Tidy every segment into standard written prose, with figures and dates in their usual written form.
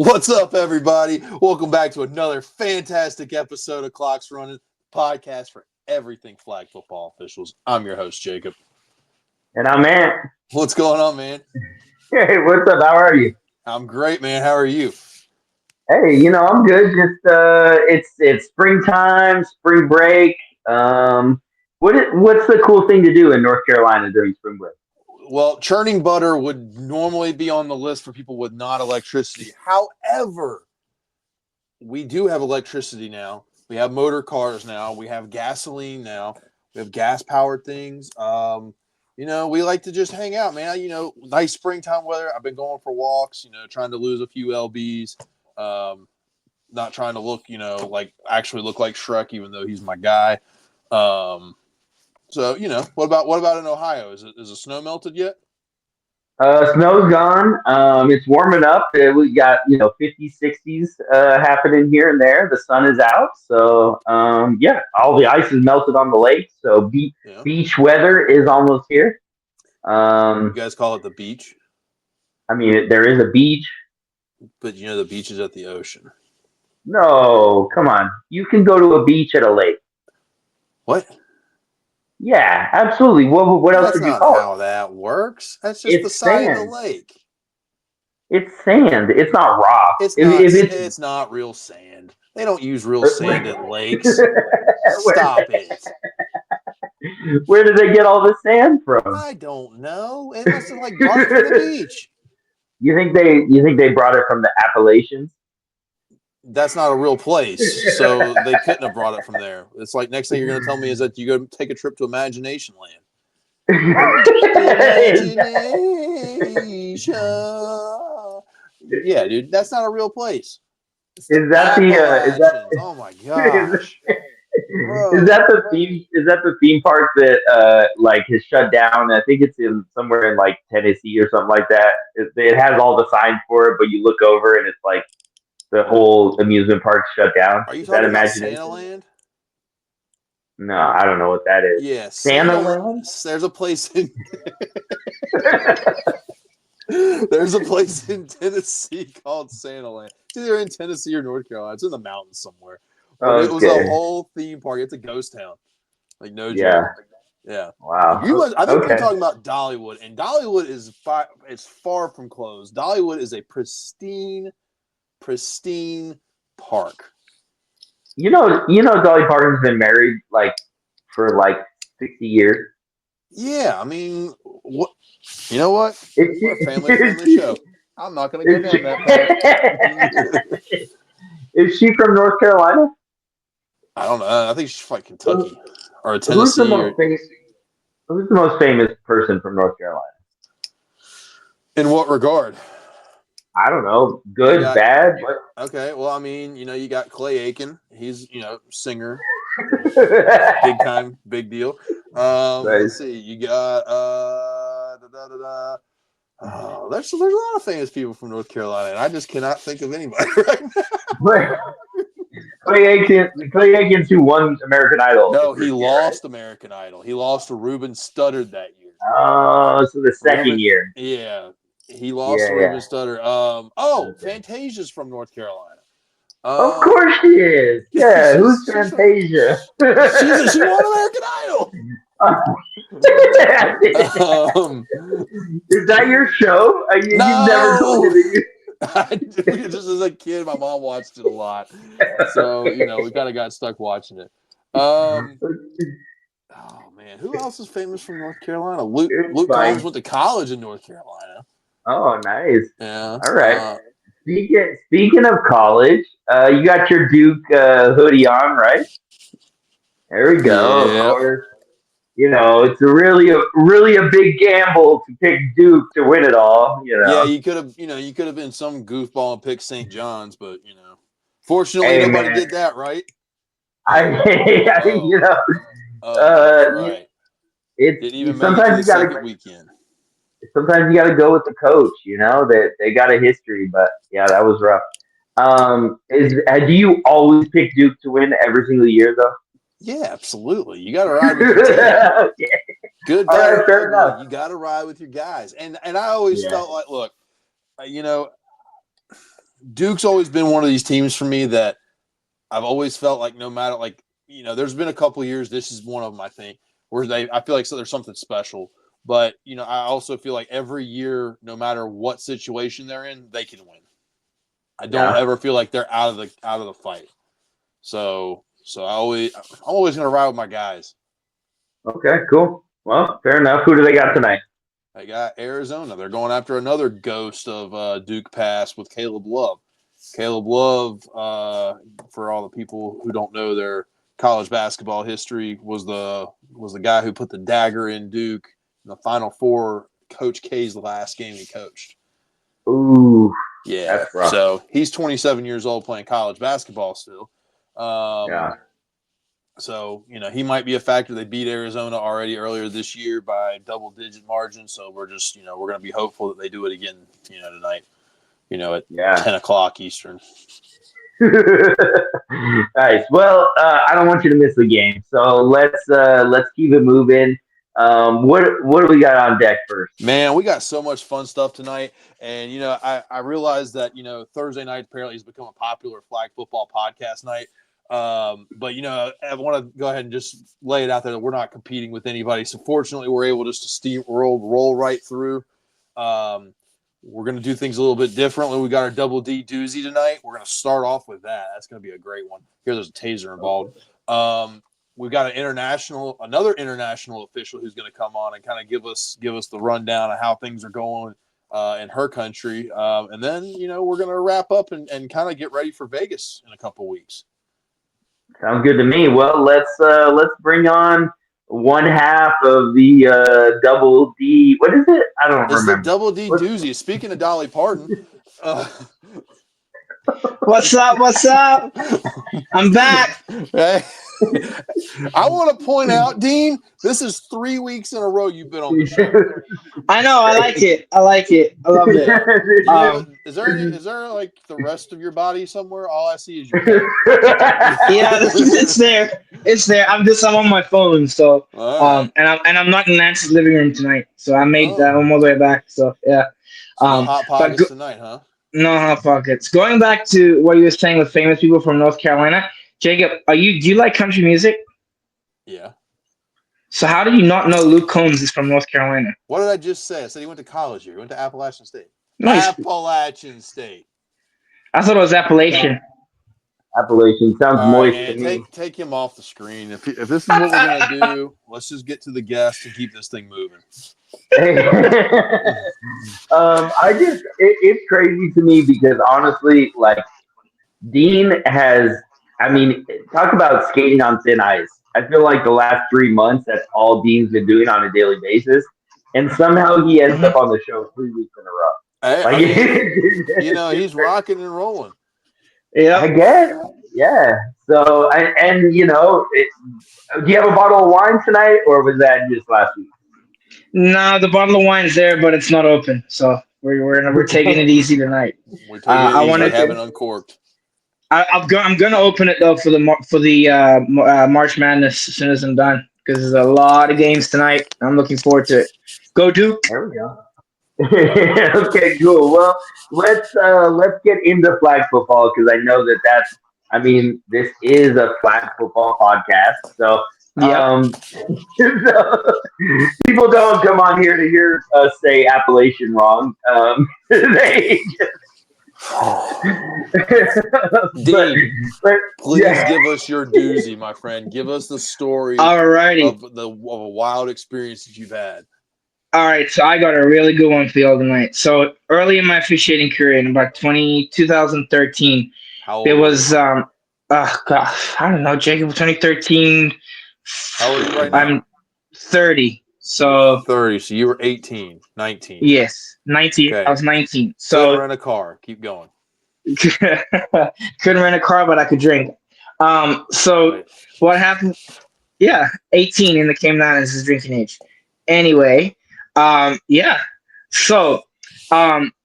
What's up, everybody? Welcome back to another fantastic episode of Clocks Running, podcast for everything flag football officials. I'm your host, Jacob. And I'm Ant. What's going on, man? Hey, what's up? How are you? I'm great, man. How are you? Hey, I'm good. Just it's springtime, spring break. What's the cool thing to do in North Carolina during spring break? Well, churning butter would normally be on the list for people with not electricity. However, we do have electricity now. We have motor cars now. We have gasoline now. We have gas-powered things. We like to just hang out, man. Nice springtime weather. I've been going for walks, trying to lose a few lbs. Not trying to look, actually look like Shrek, even though he's my guy. What about in Ohio? Is the snow melted yet? Snow's gone. It's warming up. We got 50s, 60s happening here and there. The sun is out, so yeah, all the ice is melted on the lake. So beach weather is almost here. You guys call it the beach? I mean, there is a beach, but the beach is at the ocean. No, come on. You can go to a beach at a lake. What? Yeah, absolutely. What else would you call it? That's not how that works. That's just the side of the lake. It's sand. It's not rock. It's not real sand. They don't use real sand at lakes. Stop it. Where did they get all the sand from? I don't know. It must have brought it from the beach. You think they brought it from the Appalachians? That's not a real place, so they couldn't have brought it from there. It's like next thing you're going to tell me is that you go take a trip to Imagination Land. Imagination. Yeah, dude, that's not a real place. Is that Oh my gosh. Is that the theme? Is that the theme park that has shut down? I think it's in somewhere in Tennessee or something like that. It has all the signs for it, but you look over and it's like the whole amusement park shut down. Are you talking about Santa Land? No, I don't know what that is. Yes, Santa Land. There's a place in there's a place in Tennessee called Santa Land. It's either in Tennessee or North Carolina. It's in the mountains somewhere. But It was a whole theme park. It's a ghost town. No joke. Yeah. Wow. I think we're talking about Dollywood, and Dollywood is far from closed. Dollywood is a pristine park. Dolly Parton's been married for 60 years. Yeah, I mean, what? You know what? We're a family-friendly show. I'm not going to go down that path. Is she from North Carolina? I don't know. I think she's from Kentucky or Tennessee. Who's the most famous person from North Carolina? In what regard? I don't know. Good, bad? Okay. Well, I mean, you got Clay Aiken. He's, singer. Big deal. Let's see. You got there's a lot of famous people from North Carolina, and I just cannot think of anybody right now. Clay Aiken who won American Idol. No, he lost American Idol. He lost to Ruben Studdard that year. Oh, so the second year. Yeah. He lost to Ruben Studdard. Fantasia's from North Carolina. Of course she is. Yeah, who's Fantasia? She won American Idol. Is that your show? You've never told me that just as a kid, my mom watched it a lot. So, we kind of got stuck watching it. Oh, man. Who else is famous from North Carolina? Luke Combs went to college in North Carolina. Oh, nice. Yeah. All right. Speaking of college, you got your Duke hoodie on, right? There we go. Yep. It's really a big gamble to pick Duke to win it all. Yeah, you could have been some goofball and picked St. John's, but fortunately nobody did that, right? Right. Didn't even make it to the second weekend. Sometimes you got to go with the coach. That they got a history, but yeah, that was rough. Do you always pick Duke to win every single year, though? Yeah, absolutely. You got to ride with your team. Okay. Good, bad, fair enough. You got to ride with your guys, and I always felt like, look, Duke's always been one of these teams for me that I've always felt like no matter there's been a couple of years. This is one of them, I think, where I feel like there's something special. But I also feel like every year, no matter what situation they're in, they can win. I don't ever feel like they're out of the fight. So I'm always gonna ride with my guys. Okay, cool. Well, fair enough. Who do they got tonight? I got Arizona. They're going after another ghost of Duke Pass with Caleb Love. Caleb Love, for all the people who don't know their college basketball history, was the guy who put the dagger in Duke in the Final Four. Coach K's last game he coached. Ooh, yeah. That's rough. So he's 27 years old playing college basketball still. Yeah. So, he might be a factor. They beat Arizona already earlier this year by double-digit margin. So we're just, we're going to be hopeful that they do it again, tonight, at 10 o'clock Eastern. Nice. Well, I don't want you to miss the game, so let's keep it moving. What do we got on deck first? Man, we got so much fun stuff tonight, and I realized that Thursday night apparently has become a popular flag football podcast night. But I want to go ahead and just lay it out there that we're not competing with anybody. So fortunately, we're able just to roll right through. We're going to do things a little bit differently. We got our double D doozy tonight. We're going to start off with that. That's going to be a great one. There's a taser involved. We've got another international official who's going to come on and kind of give us the rundown of how things are going in her country. And then, we're going to wrap up and kind of get ready for Vegas in a couple weeks. Sounds good to me. Well, let's bring on one half of the double D. What is it? I don't remember. It's the double D doozy. Speaking of Dolly Parton. What's up? I'm back. Hey. I want to point out, Dean, this is 3 weeks in a row you've been on the show. I know. I like it. I love it. Is there like the rest of your body somewhere? All I see is your head. Yeah, it's there. I'm on my phone. So, right. and I'm not in Nancy's living room tonight. So I'm on my way back. So yeah. No hot pockets tonight, huh? No hot pockets. Going back to what you were saying with famous people from North Carolina. Jacob, do you like country music? Yeah. So how do you not know Luke Combs is from North Carolina? What did I just say? I said he went to college here. He went to Appalachian State. No, Appalachian State. I thought it was Appalachian. Appalachian sounds moist to me. Take him off the screen. If this is what we're gonna do, let's just get to the guest and keep this thing moving. It's crazy to me because honestly, like Dean has, talk about skating on thin ice. I feel like the last 3 months, that's all Dean's been doing on a daily basis. And somehow he ends up on the show 3 weeks in a row. He's rocking and rolling. Yeah. I guess. Yeah. So, do you have a bottle of wine tonight, or was that just last week? No, the bottle of wine's there, but it's not open. So we're taking it easy tonight. We're taking it easy. I haven't uncorked. I'm gonna open it though for the March Madness as soon as I'm done because there's a lot of games tonight. I'm looking forward to it. Go Duke! There we go. Okay, cool. Well, let's get into flag football because I know that's. This is a flag football podcast, so. So people don't come on here to hear us say Appalachian wrong. They Dean, please give us your doozy, my friend. Give us the story Alrighty. of a wild experience that you've had. All right, so I got a really good one for you all tonight. So early in my officiating career, in about 2013, there was I don't know, Jacob, 2013. How old are you right now? I'm 30. So 30. So you were 18, 19. Yes, 19. Okay. I was 19. So couldn't rent a car. Keep going. Couldn't rent a car, but I could drink. So what happened? Yeah, 18 in the Cayman Islands is drinking age. Anyway, So,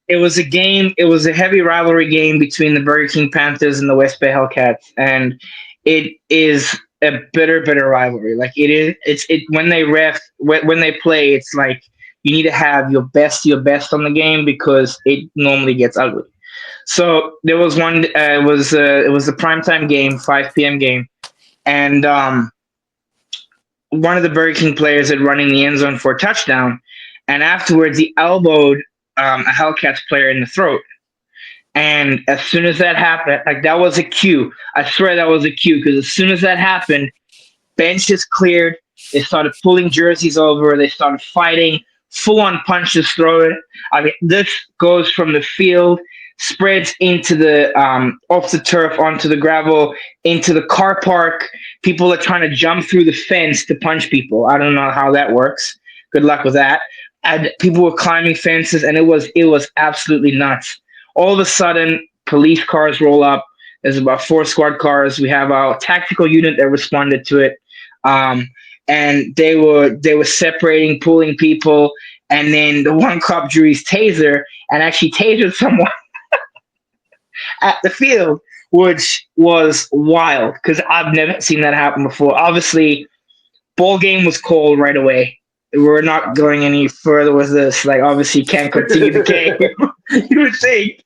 it was a game. It was a heavy rivalry game between the Burger King Panthers and the West Bay Hellcats, and it is a bitter rivalry. Like it is. It's when they play. It's like you need to have your best on the game because it normally gets ugly. So there was one. It was the primetime game, 5 p.m. game, and one of the Burger King players had run in the end zone for a touchdown, and afterwards he elbowed a Hellcats player in the throat. And as soon as that happened, like that was a cue. I swear that was a cue because as soon as that happened, benches cleared. They started pulling jerseys over. They started fighting, full on punches thrown. I mean, this goes from the field, spreads into the off the turf onto the gravel, into the car park. People are trying to jump through the fence to punch people. I don't know how that works. Good luck with that. And people were climbing fences, and it was absolutely nuts. All of a sudden, police cars roll up. There's about 4 squad cars. We have our tactical unit that responded to it. Um, and they were separating, pulling people, and then the one cop drew his taser and actually tasered someone at the field, which was wild because I've never seen that happen before. Obviously, ball game was called right away. We're not going any further with this. Like, obviously, can't continue the game. You would think.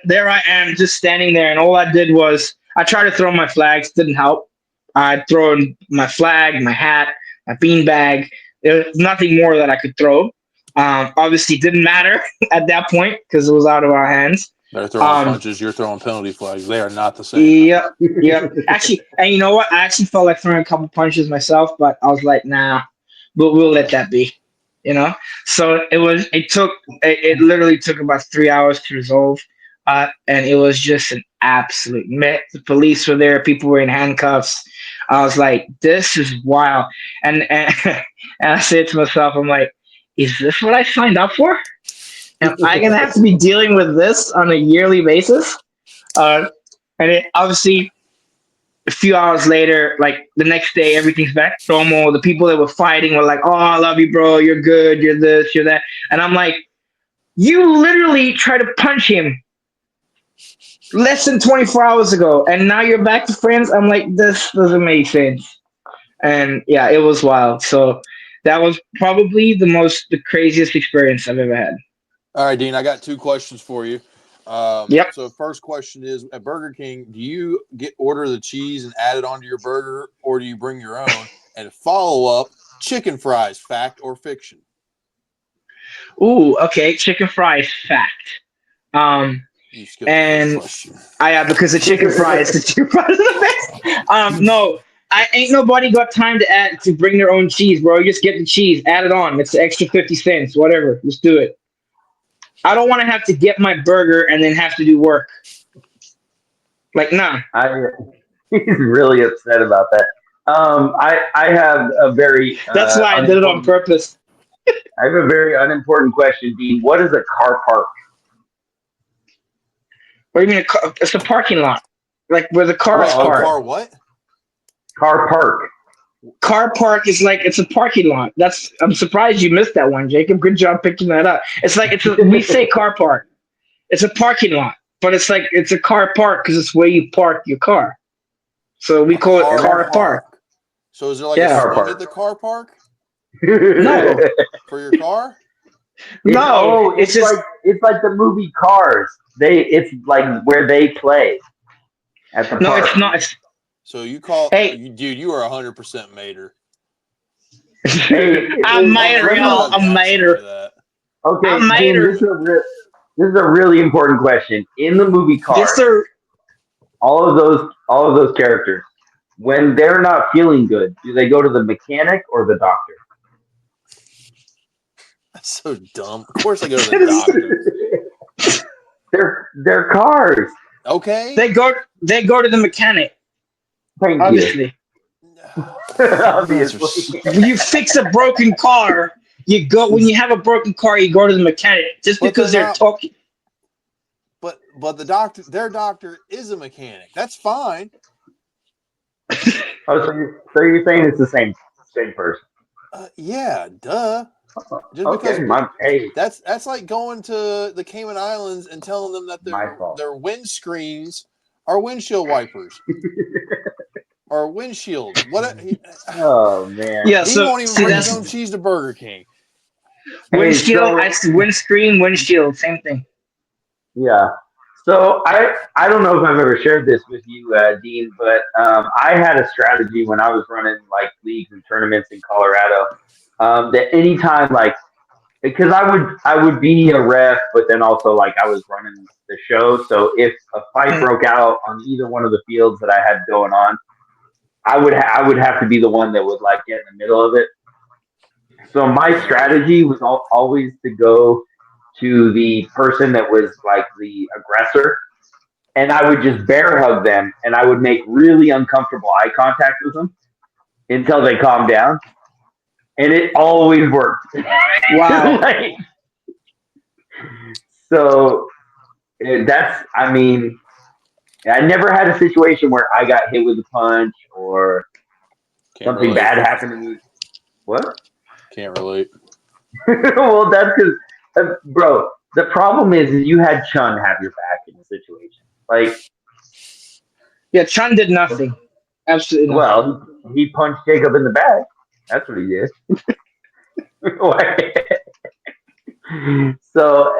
There I am, just standing there, and all I did was I tried to throw my flags. Didn't help. I'd thrown my flag, my hat, my beanbag. There was nothing more that I could throw. Obviously, didn't matter at that point because it was out of our hands. They're throwing punches. You're throwing penalty flags. They are not the same. Yep. Actually, and you know what? I actually felt like throwing a couple punches myself, but I was like, nah, we'll let that be. So it literally took about 3 hours to resolve, and it was just an absolute mess. The police were there, people were in handcuffs. I was like, this is wild, and and I said to myself, I'm like, is this what I signed up for? Am I gonna have to be dealing with this on a yearly basis? And it obviously, a few hours later, like the next day, everything's back to normal. The people that were fighting were like, "Oh, I love you, bro. You're good. You're this. You're that." And I'm like, "You literally tried to punch him less than 24 hours ago, and now you're back to friends." I'm like, "This doesn't make sense." And yeah, it was wild. So that was probably the craziest experience I've ever had. All right, Dean, I got 2 questions for you. Yep. So first question is, at Burger King, do you order the cheese and add it onto your burger, or do you bring your own? And follow up, chicken fries, fact or fiction? Ooh, okay. Chicken fries, fact. You skipped And the first question. because the chicken fries are the best. No, I ain't nobody got time to bring their own cheese, bro. You just get the cheese, add it on. It's the extra 50 cents, whatever. Let's do it. I don't want to have to get my burger and then have to do work. Like, nah. He's really upset about that. I have a very That's why I did it on purpose. I have a very unimportant question, Dean. What is a car park? What do you mean? It's a parking lot, like where the cars park. Car what? Car park. Car park is like it's a parking lot. I'm surprised you missed that one, Jacob. Good job picking that up. It's like we say car park. It's a parking lot, but it's like it's a car park because it's where you park your car. So we call it car park. So is there like a car swing park at the car park No, for your car? no. It's just it's like the movie Cars. It's like where they play at the no. park. It's not. So you call dude, you are 100% Mater. I'm Mater, y'all. I'm Mater. Okay, I'm Dean, Mater. this is a really important question. In the movie Cars, Yes, sir. all of those characters, when they're not feeling good, do they go to the mechanic or the doctor? That's so dumb. Of course I go to the doctor. They're cars. Okay. They go to the mechanic. Thank Obviously. Obviously. When you fix a broken car, you go when you have a broken car, you go to the mechanic just because they're talking. But their doctor is a mechanic. That's fine. Oh, so you're saying it's the same person? Yeah, duh. Just Okay, because that's like going to the Cayman Islands and telling them that their windscreens are windshield wipers or windshields. Oh man! Yeah, he won't even bring his own cheese to Burger King. Windshield, windscreen, windshield, same thing. Yeah. So I don't know if I've ever shared this with you, Dean, but I had a strategy when I was running like leagues and tournaments in Colorado. That anytime like because I would be a ref, but then also like I was running the show. So if a fight broke out on either one of the fields that I had going on, I would have to be the one that would like get in the middle of it. So my strategy was always to go to the person that was like the aggressor, and I would just bear hug them, and I would make really uncomfortable eye contact with them until they calmed down, and it always worked. Wow. Like, so that's, I mean, I never had a situation where I got hit with a punch or Can't something relate. bad happened to me. What? Can't relate. Well, that's because, bro, the problem is you had Chun have your back in the situation. Like, Yeah, Chun did nothing. Absolutely nothing. well, he punched Jacob in the back. That's what he did. So,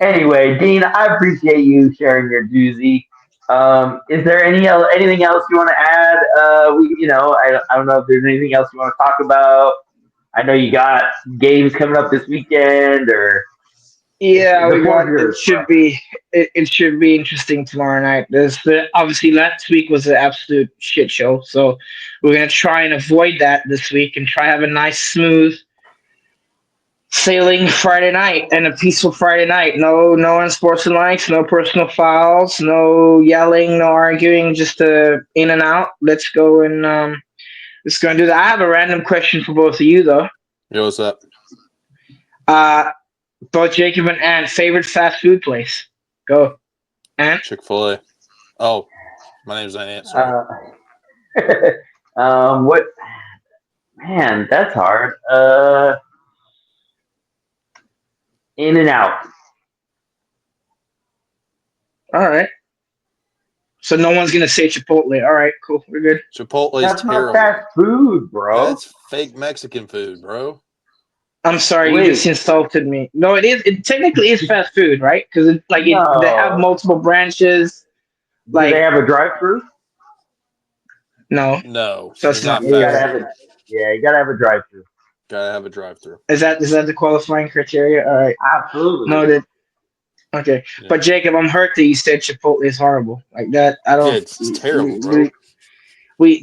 anyway, Dean, I appreciate you sharing your doozy. Is there anything else you want to add? I don't know if there's anything else you want to talk about. I know you got games coming up this weekend, or Yeah, the we floor's got it. yours, bro. It should be interesting tomorrow night. Obviously last week was an absolute shit show, so we're gonna try and avoid that this week and try have a nice smooth sailing Friday night and a peaceful Friday night. No unsportsmanlike, no personal fouls, no yelling, no arguing, just in and out. Let's go and do that. I have a random question for both of you though. Yo, what's up? Uh both Jacob and Ant, favorite fast food place. Go. Ant? Chick-fil-A. Oh, my name's Ant. Sorry. What? Man, that's hard. In and out. Alright. So no one's gonna say Chipotle. Alright, cool. We're good. Chipotle is That's not terrible. fast food, bro. That's fake Mexican food, bro. I'm sorry, you just Wait, insulted me. No, it is. It technically is fast food, right? Because they have no. multiple branches. Do they Like have a drive-through? no, No, so it's it's not not You gotta fast fair. have food. it. Yeah, you gotta have a drive-through. Gotta have a drive-through. Is that the qualifying criteria? All right, Absolutely. noted. Okay, Yeah. but Jacob, I'm hurt that you said Chipotle is horrible like that. I Yeah, don't. it's terrible, bro.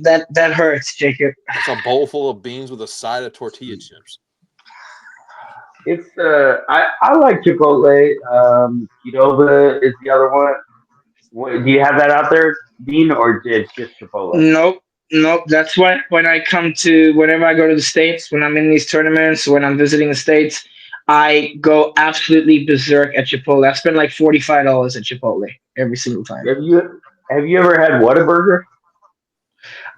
That hurts, Jacob. It's a bowl full of beans with a side of tortilla chips. It's I like Chipotle. Qdoba is the other one. Do you have that out there, Dean, or it's just Chipotle? Nope. Nope. That's why whenever I go to the States, when I'm in these tournaments, when I'm visiting the States, I go absolutely berserk at Chipotle. I spend like $45 at Chipotle every single time. Have you ever had Whataburger?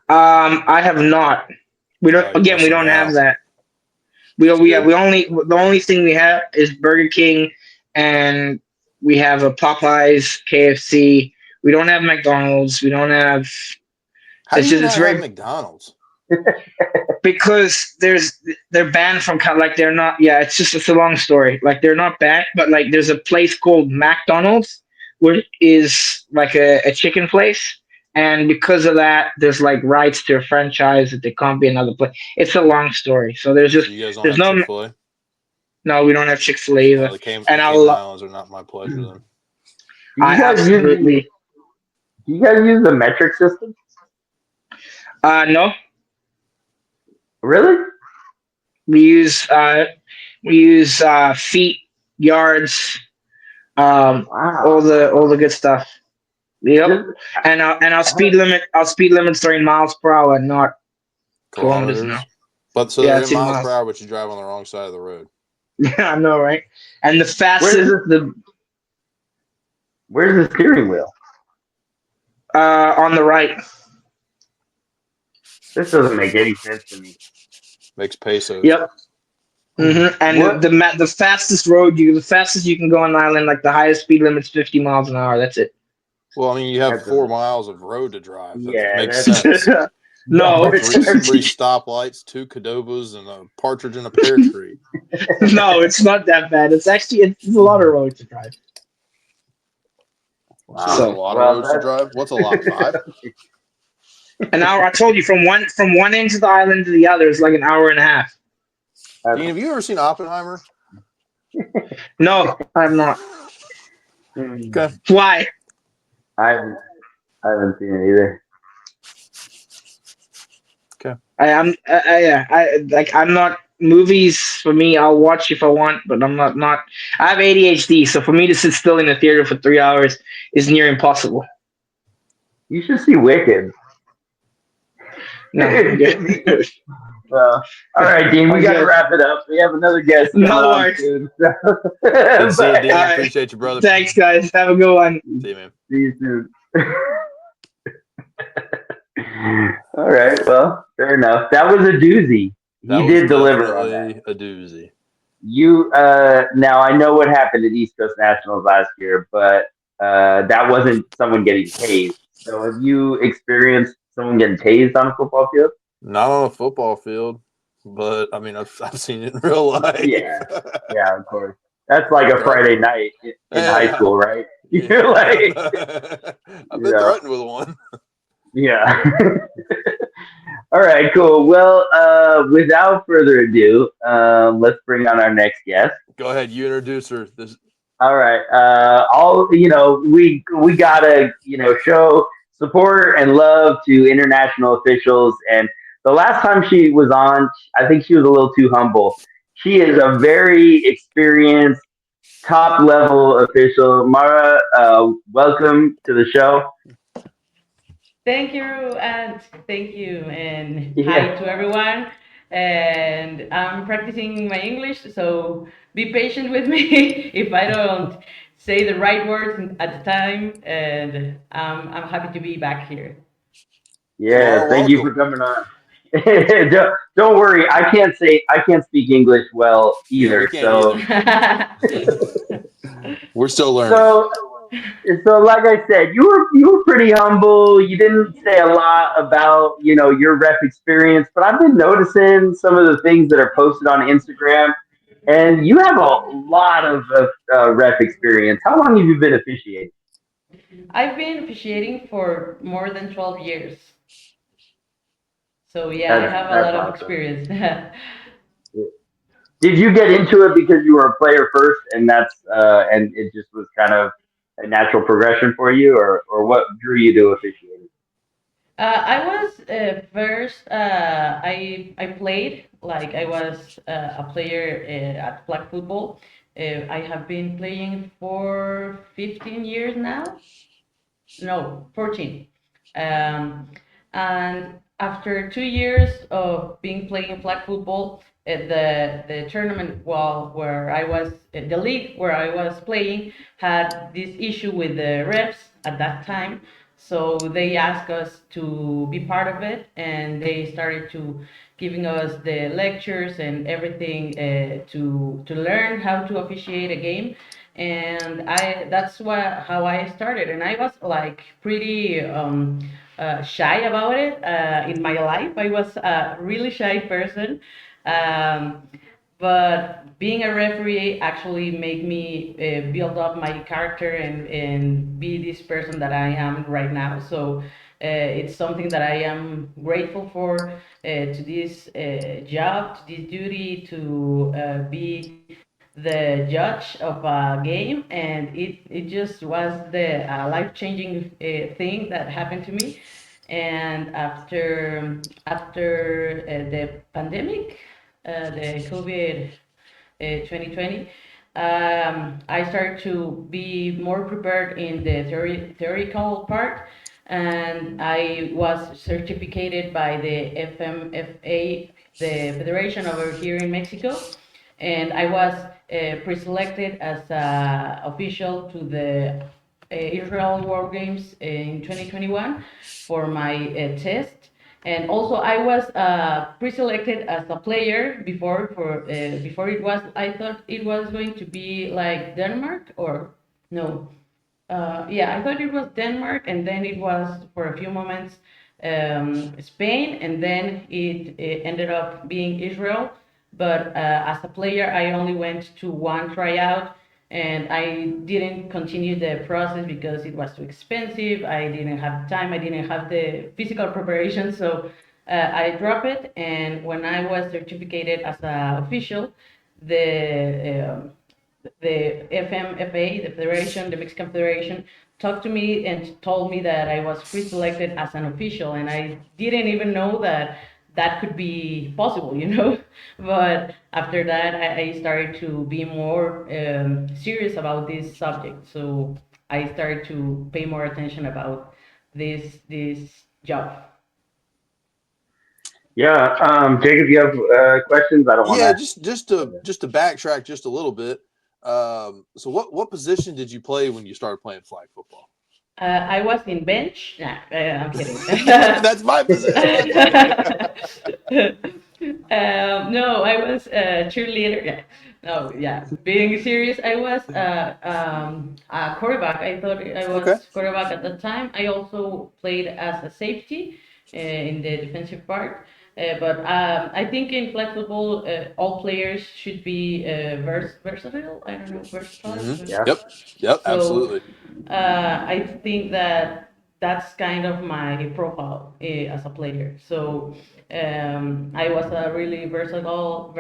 I have not. Oh, you're We missing don't have out. that. It's good. The only thing we have is Burger King, and we have a Popeyes, KFC. We don't have McDonald's. We don't have. How do you It's not have very McDonald's? because they're banned from like they're not. Yeah, it's a long story. Like they're not banned, but like there's a place called McDonald's, which is like a chicken place. And because of that, there's like rights to a franchise that there can't be another place. It's a long story. So So you guys don't there's have no Chick-fil-A? no, we don't have Chick-fil-A Oh, either. the And Cayman Islands are not my pleasure then. Do I you guys use absolutely do you guys use the metric system? no. Really? We use feet, yards, Wow. all the good stuff. Yep. Just, And our speed limit's 30 miles per hour, not kilometers now. Kilometers. But so Yeah, they're in it's in miles per miles. hour, but you drive on the wrong side of the road. Yeah, I know, right? And the where's fastest the where's the steering wheel? on the right. This doesn't make any sense to me. Makes pesos. Yep. And What? the fastest you can go on an island, like the highest speed limit's 50 miles an hour. That's it. Well, I mean, you have That 4 doesn't. miles of road to drive. That Yeah, makes that's sense. No, yeah, it's Three stoplights, 2 Cadobas, and a partridge in a pear tree. no, it's not that bad. It's a lot of road to drive. So there's a Wow. So lot of Well, roads to drive. What's a lot? Five? an hour. I told you from one end of the island to the other is like an hour and a half. that's, Dean, have you ever seen Oppenheimer? No, I'm not. Okay. Why? I haven't, I haven't seen it either. Okay. I'm not movies for me. I'll watch if I want, but I'm not. I have ADHD, so for me to sit still in a theater for 3 hours is near impossible. You should see Wicked. No, I'm It good. could be good. Well, all right, Dean, we I'm got to good. wrap it up. We have another guest coming No on worries. soon. So. Good to see you, But Dean. All right. Appreciate you, brother. Thanks, guys. Have a good one. See you, man. see you soon. All right. Well, fair enough. That was a doozy. That He was did deliver on that. definitely a doozy. You now I know what happened at East Coast Nationals last year, but that wasn't someone getting tased. So have you experienced someone getting tased on a football field? Not on a football field, but I mean, I've seen it in real life. Yeah, yeah, of course. That's like a Threatened. Friday night in high Yeah, school, right? You're yeah. like, I've you been know, threatened with one. yeah. All right, cool. Well, without further ado, let's bring on our next guest. Go ahead, you introduce her. This All right. All we gotta show support and love to international officials. And the last time she was on, I think she was a little too humble. She is a very experienced, top level official. Mara, welcome to the show. Thank you, and thank you, and hi Yeah. to everyone. And I'm practicing my English, so be patient with me if I don't say the right words at the time. And I'm happy to be back here. Yeah. Mara, Thank you for welcome. coming on. Don't worry. I can't speak English well Yeah, we either. can't So either. We're still learning. so So, like I said, you were pretty humble. You didn't say a lot about your rep experience, but I've been noticing some of the things that are posted on Instagram, and you have a lot of rep experience. How long have you been officiating? I've been officiating for more than 12 years, so yeah, I have a That's lot of awesome. experience. Did you get into it because you were a player first, and and it just was kind of a natural progression for you, or what drew you to officiating? I was first. I played like I was a player at flag football. I have been playing for 15 years now. No, 14. Um, and after 2 years of being playing flag football, the tournament where I was, the league where I was playing had this issue with the refs at that time. So they asked us to be part of it, and they started to giving us the lectures and everything to learn how to officiate a game. And I that's what how I started, and I was like pretty shy about it in my life. I was a really shy person. Um, but being a referee actually made me build up my character and be this person that I am right now. So it's something that I am grateful for to this job, to this duty to be the judge of a game, and it just was the life-changing thing that happened to me. And after the pandemic, the COVID 2020, I started to be more prepared in the theoretical part, and I was certificated by the FMFA, the federation over here in Mexico, and I was pre-selected as official to the Israel World Games in 2021 for my test. And also, I was pre-selected as a player before it was. I thought it was going to be like Denmark or no. Yeah, I thought it was Denmark, and then it was for a few moments Spain, and then it ended up being Israel. But as a player, I only went to one tryout, and I didn't continue the process because it was too expensive. I didn't have time. I didn't have the physical preparation, so I dropped it. And when I was certificated as an official, the FMFA, the federation, the Mexican Federation, talked to me and told me that I was pre-selected as an official, and I didn't even know that that could be possible, you know. But after that, I started to be more serious about this subject. So I started to pay more attention about this job. Yeah, Jacob, you have questions? I don't want Yeah, to. just to backtrack just a little bit. So what position did you play when you started playing flag football? I was in bench. Nah, I'm kidding. That's my position. No, I was a cheerleader. Yeah. No, yeah. Being serious, I was a quarterback. I thought I was Okay. quarterback at the time. I also played as a safety in the defensive part. But I think in flag football, all players should be versatile. I don't know, versatile. Yeah. Yep. Yep. So Absolutely. I think that that's kind of my profile as a player. So I was a really versatile.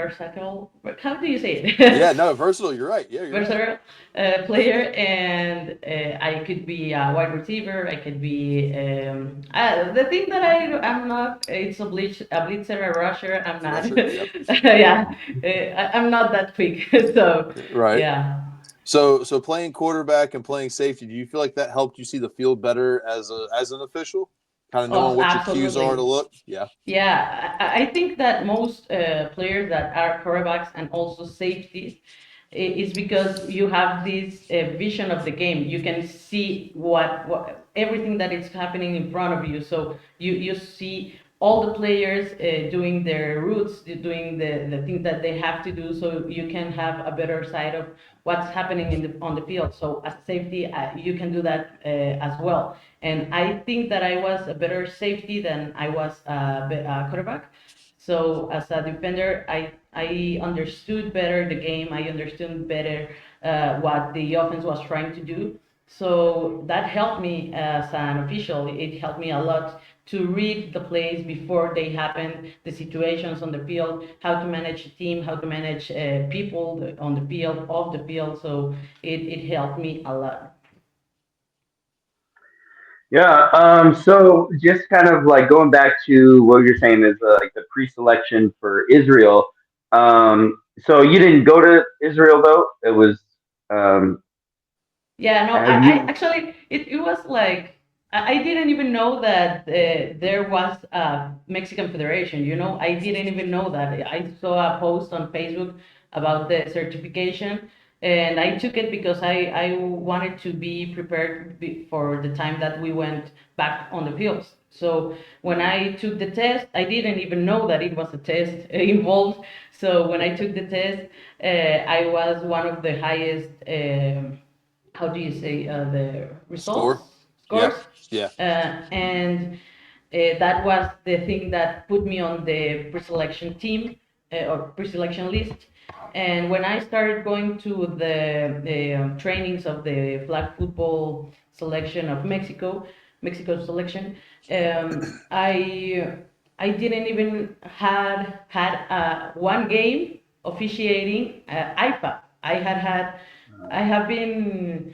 How do you say Yeah. it? No, versatile. You're right. Yeah, you're right. Versatile player, and I could be a wide receiver. I could be the thing that I'm not. It's a blitzer, a rusher. I'm not. Rusher. Yep. Yeah, I'm not that quick. So Right. yeah. So playing quarterback and playing safety, do you feel like that helped you see the field better as an official? Kind of knowing Oh, what your cues are to absolutely. look? Yeah. Yeah, I think that most players that are quarterbacks and also safeties is because you have this vision of the game. You can see what everything that is happening in front of you. So you see all the players doing their routes, doing the things that they have to do, so you can have a better sight of what's happening on the field. So as a safety, you can do that as well. And I think that I was a better safety than I was a quarterback. So as a defender, I understood better the game. I understood better what the offense was trying to do. So that helped me as an official. It helped me a lot to read the plays before they happen, the situations on the field, how to manage a team, how to manage people on the field, off the field. So it helped me a lot. Yeah. So just kind of like going back to what you're saying is like the pre-selection for Israel. So you didn't go to Israel though. It was. Um, Yeah, no, have I you? actually it was like I didn't even know that there was a Mexican Federation, you know. I didn't even know that. I saw a post on Facebook about the certification, and I took it because I wanted to be prepared for the time that we went back on the fields. So when I took the test, I didn't even know that it was a test involved. So when I took the test, I was one of the highest. How do you say the Score. results Yeah. scores, Yeah. and that was the thing that put me on the pre-selection team or pre-selection list. And when I started going to the trainings of the flag football selection of Mexico selection, I didn't even had one game officiating IFA. I have been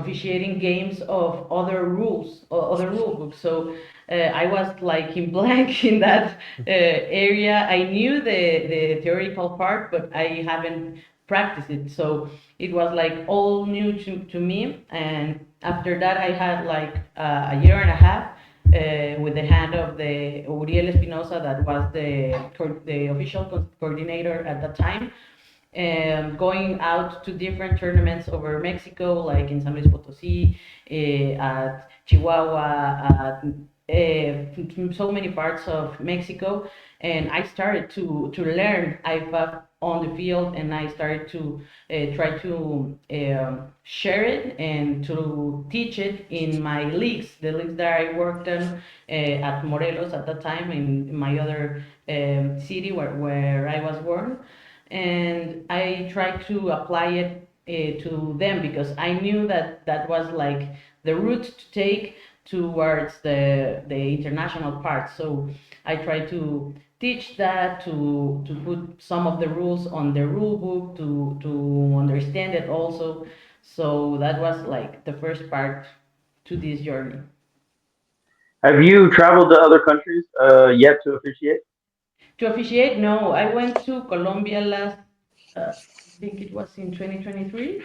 officiating games of other rules or other rule books. So I was like in blank in that area. I knew the theoretical part, but I haven't practiced it. So it was like all new to me. And after that, I had like a year and a half with the hand of the Uriel Espinosa, that was the official coordinator at the time, going out to different tournaments over Mexico, like in San Luis Potosí, at Chihuahua, at so many parts of Mexico. And I started to learn IFAF on the field, and I started to try to share it and to teach it in my leagues, the leagues that I worked on at Morelos at that time, in my other city where I was born. And I try to apply it to them because I knew that that was like the route to take towards the international part. So I try to teach that, to put some of the rules on the rule book, to understand it also. So that was like the first part to this journey. Have you traveled to other countries yet to officiate? To officiate, no. I went to Colombia last, I think it was in 2023,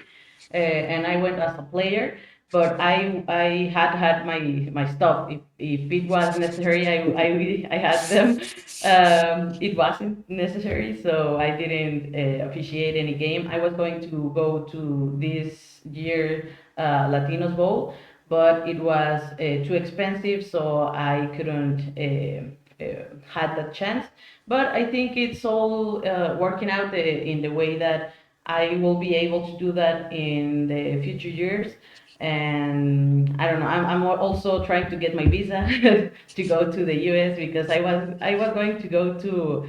and I went as a player. But I had my stuff. If it was necessary, I had them. It wasn't necessary, so I didn't officiate any game. I was going to go to this year Latinos Bowl, but it was too expensive, so I couldn't had that chance. But I think it's all working out in the way that I will be able to do that in the future years. And I don't know. I'm also trying to get my visa to go to the US because I was going to go to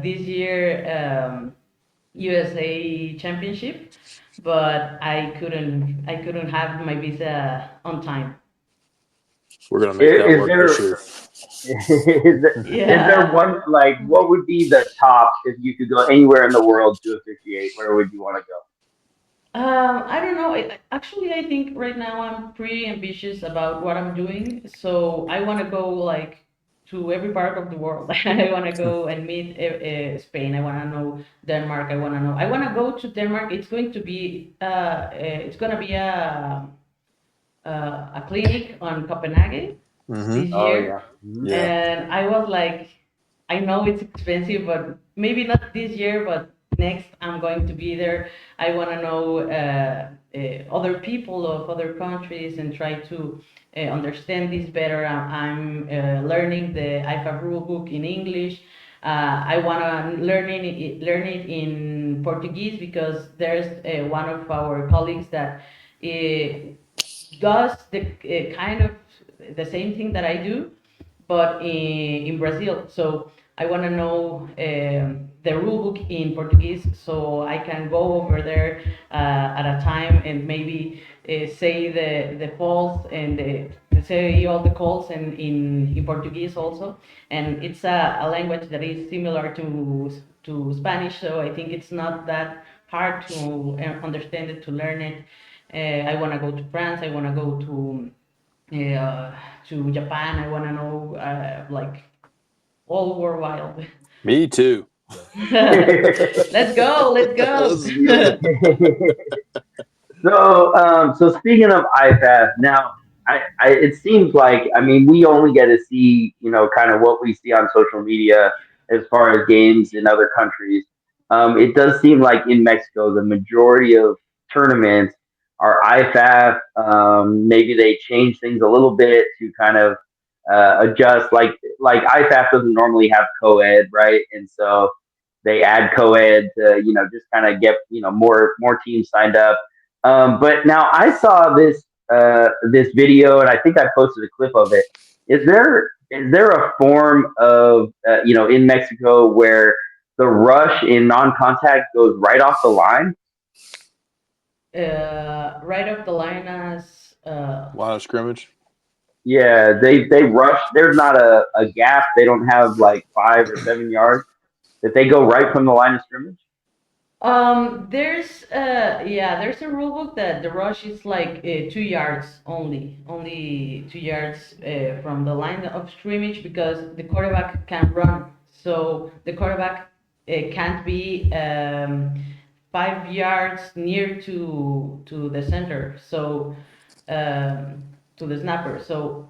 this year USA Championship, but I couldn't have my visa on time. We're gonna make that Is work this there year. is there Yeah. one like what would be the top if you could go anywhere in the world to officiate? Where would you want to go? I don't know. Actually, I think right now I'm pretty ambitious about what I'm doing. So I want to go like to every part of the world. I want to go and meet Spain. I want to know Denmark. I want to go to Denmark. It's gonna be a clinic on Copenhagen Mm-hmm. this Oh year, yeah. Mhm. Yeah. and I was like, I know it's expensive, but maybe not this year, but next I'm going to be there. I want to know other people of other countries and try to understand this better. I'm learning the IFAB rule book in English. I want to learn it in Portuguese because there's one of our colleagues that uh, does the kind of the same thing that I do, but in Brazil. So I want to know the rule book in Portuguese so I can go over there at a time and maybe say the calls and say all the calls and in Portuguese also. And it's a language that is similar to Spanish, so I think it's not that hard to understand it, to learn it. I want to go to France. I want to go uh, to Japan. I want to know like all worldwide. Me too. Let's go. Let's go. Let's go. So speaking of IFAF, now it seems like I mean we only get to see kind of what we see on social media as far as games in other countries. It does seem like in Mexico the majority of tournaments are IFAF. Maybe they change things a little bit to kind of adjust. Like IFAF doesn't normally have co-ed, right? And so they add co-ed to just kind of get more teams signed up. But now I saw this video, and I think I posted a clip of it. Is there a form of in Mexico where the rush in non-contact goes right off the line? Right off the line as Line of scrimmage. Yeah, they rush. There's not a gap. They don't have like 5 or 7 yards. That they go right from the line of scrimmage. there's a rule book that the rush is like 2 yards only 2 yards from the line of scrimmage because the quarterback can run. So the quarterback can't be 5 yards near to the center. So to the snapper. So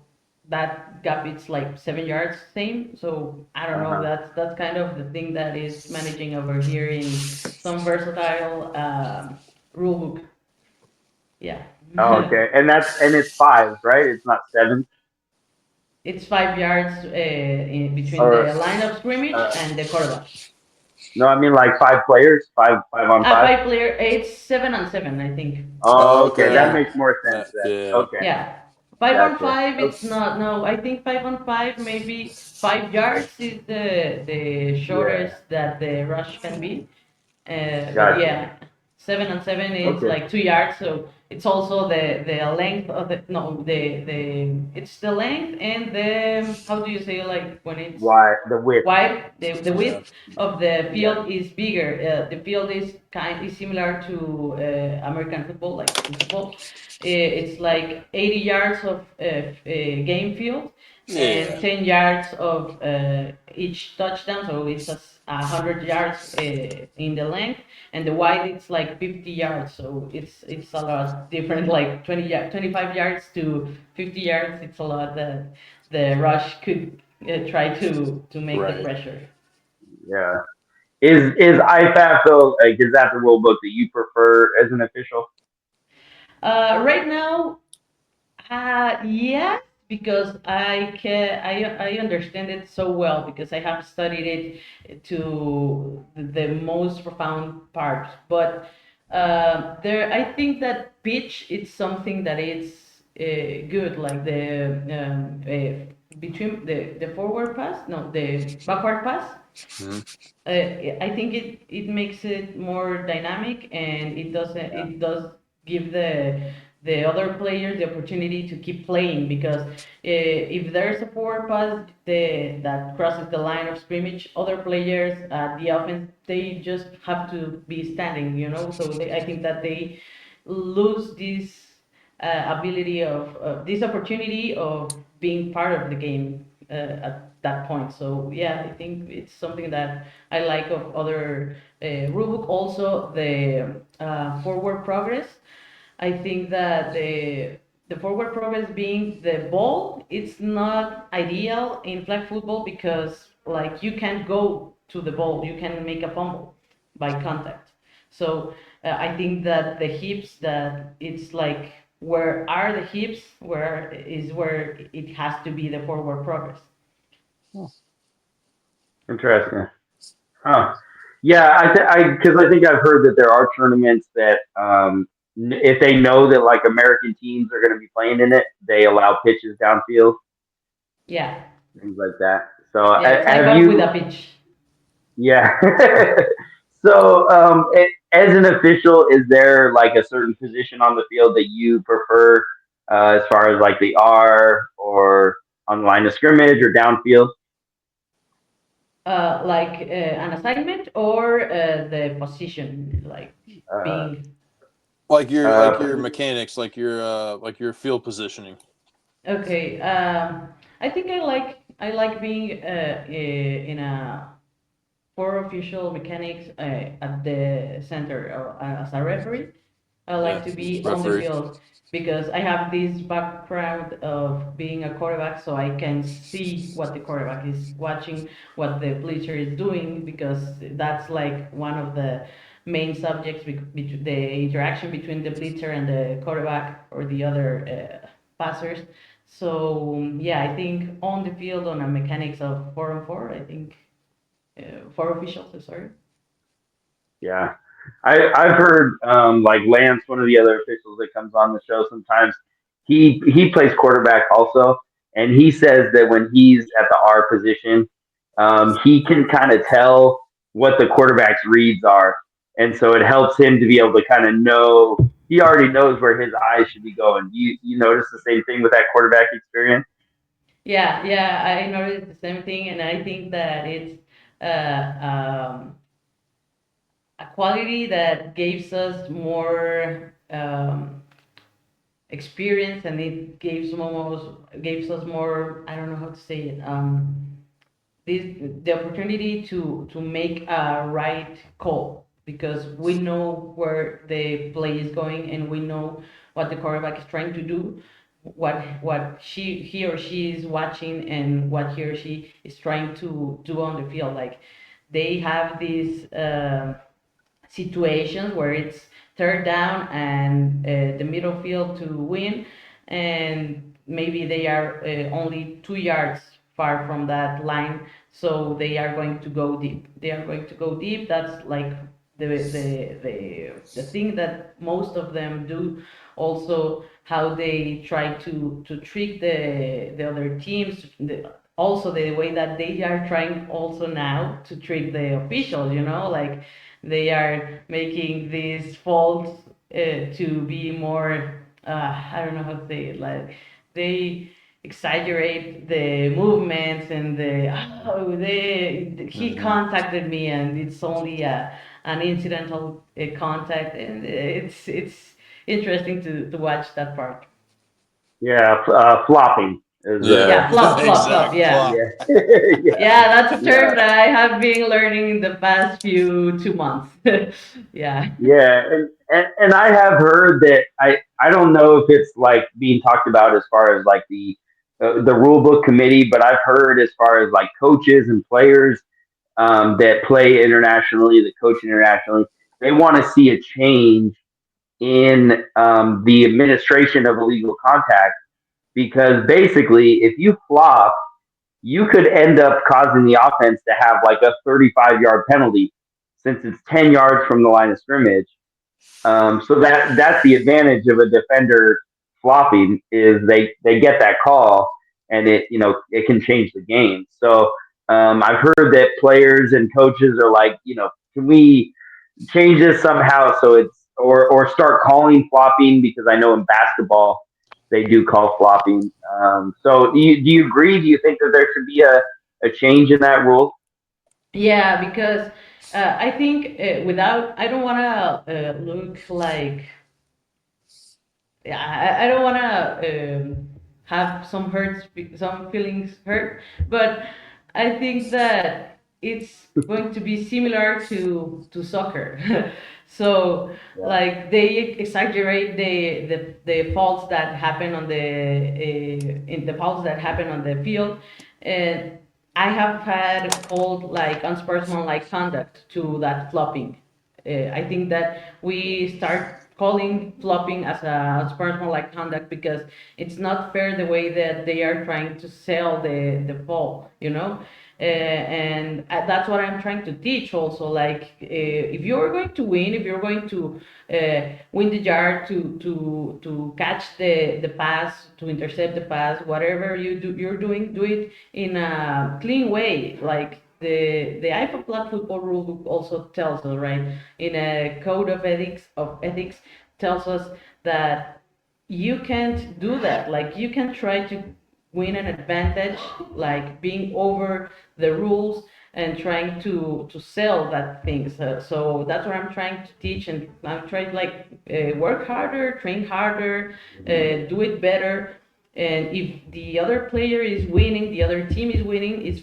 that gap it's like 7 yards same. So I don't Uh know. huh. That's kind of the thing that is managing over here in some versatile rule book. Yeah. Oh, okay, and it's fives, right? It's not sevens. It's 5 yards in between Or the line of scrimmage uh, and the quarterback. no, I mean like five players, five on five. 5 player. It's 7-on-7, I think. Oh, okay, that Okay. Yeah. makes more sense then. Yeah. Okay, Yeah. Five on gotcha. five, Oh, it's not. No, I think 5-on-5, maybe 5 yards is the yeah, shortest that the rush can be. But gotcha. yeah. 7 and 7 is Okay. like 2 yards, so it's also the length of the no the it's the length and the how do you say like when it's Why the width? wide, the Yeah. width of the Yeah. field is bigger. The field is similar to American football, like in football. It's like 80 yards of game field and Yeah. 10 yards of each touchdown. So it's 100 yards in the length, and the wide it's like 50 yards. So it's a lot different, like 25 yards to 50 yards. It's a lot that the rush could try to make the Right. pressure. Yeah. Is IFAF though? Like, is that the rule book that you prefer as an official? Right now, yes, because I understand it so well because I have studied it to the most profound part. But there, I think that pitch is something that is good, like the between the forward pass, no, the backward pass. Mhm. I think it makes it more dynamic and Yeah. it does give the other players the opportunity to keep playing because if there's a forward pass that crosses the line of scrimmage, other players the offense they just have to be standing, so I think that they lose this ability of this opportunity of being part of the game at that point. So yeah, I think it's something that I like of other rulebook. Also, the forward progress. I think that the forward progress being the ball, it's not ideal in flag football because like you can't go to the ball, you can make a fumble by contact. So I think that the hips that it's like where are the hips where it has to be the forward progress. Interesting. Huh. Yeah, because I think I've heard that there are tournaments that if they know that like American teams are going to be playing in it, they allow pitches downfield, Yeah, things like that. So yeah, it's like have golf with you? a pitch. Yeah. So as an official, is there like a certain position on the field that you prefer as far as like the R or on the line of scrimmage or downfield? Like an assignment or the position, like Uh, being Like your uh, mechanics, like your field positioning. okay. I think I like being in a for official mechanics at the center as a referee. I Yeah. like to be on the Referee. field because I have this background of being a quarterback, so I can see what the quarterback is watching, what the bleacher is doing, because that's like one of the main subjects, the interaction between the bleacher and the quarterback or the other passers. So yeah, I think on the field on a mechanics of 4-on-4, I think four officials. Sorry. yeah, I've heard like Lance, one of the other officials that comes on the show sometimes. He plays quarterback also, and he says that when he's at the R position, he can kind of tell what the quarterback's reads are, and so it helps him to be able to kind of know. He already knows where his eyes should be going. You notice the same thing with that quarterback experience? Yeah, yeah, I noticed the same thing, and I think that it's a quality that gives us more experience, and it gives us more. I don't know how to say it. This the opportunity to make a right call because we know where the play is going and we know what the quarterback is trying to do, what he or she is watching and what he or she is trying to do on the field. Like they have these situations where it's third down and the middle field to win, and maybe they are only 2 yards far from that line, so they are going to go deep. They are going to go deep. That's like the thing that most of them do. Also, how they try to trick the other teams. also the way that they are trying also now to trick the officials, like they are making these faults to be more, I don't know how to say it, like they exaggerate the movements and he contacted me and it's only an incidental contact, and it's interesting to watch that part. Yeah, flopping is Yeah, Yeah, flop, flop, flop. exactly. Yeah, Flop. yeah, yeah, yeah, that's a yeah, term that I have been learning in the past few 2 months. Yeah. yeah. And I have heard that I don't know if it's like being talked about as far as like the rule book committee, but I've heard as far as like coaches and players that play internationally, that coach internationally, they want to see a change in the administration of illegal contact because basically, if you flop, you could end up causing the offense to have like a 35-yard penalty since it's 10 yards from the line of scrimmage. So that's the advantage of a defender flopping is they get that call and it can change the game. So I've heard that players and coaches are like, can we change this somehow so it's or start calling flopping because I know in basketball they do call flopping. So do you agree? Do you think that there should be a change in that rule? Yeah, because I think I don't want to look like, yeah, I don't want to have some feelings hurt, but I think that it's going to be similar to soccer. So Yeah. like they exaggerate the faults that happen on the faults that happen on the field, and I have had called like unsportsmanlike conduct to that flopping. I think that we start calling flopping as a unsportsmanlike conduct because it's not fair the way that they are trying to sell the fall, and that's what I'm trying to teach also. Like, if you're going to win, if you're going to win the yard, to catch the pass, to intercept the pass, whatever you're doing, do it in a clean way. Like the IFA Flag Football Rule Book also tells us, right? In a code of ethics tells us that you can't do that. Like you can try to win an advantage, like being over the rules and trying to sell that thing. So that's what I'm trying to teach, and I'm trying to like work harder, train harder, do it better. And if the other player is winning, the other team is winning, is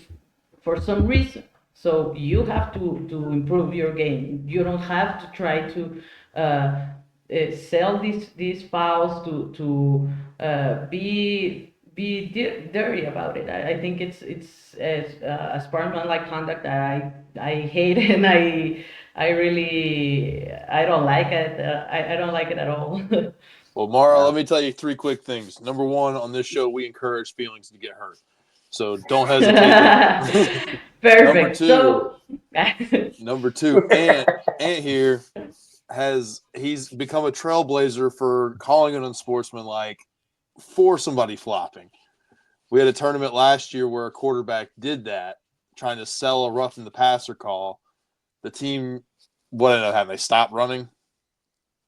for some reason. So you have to improve your game. You don't have to try to sell these files to be dirty about it. I think it's a sportsmanlike conduct that I hate, and I really I don't like it. I don't like it at all. Well, Mara, Yeah. let me tell you three quick things. Number one, on this show, we encourage feelings to get hurt. So don't hesitate to. number Perfect. two, So number two, Ant here he's become a trailblazer for calling it unsportsmanlike for somebody flopping. We had a tournament last year where a quarterback did that, trying to sell a rough in the passer call. The team, what ended up happening? They stopped running.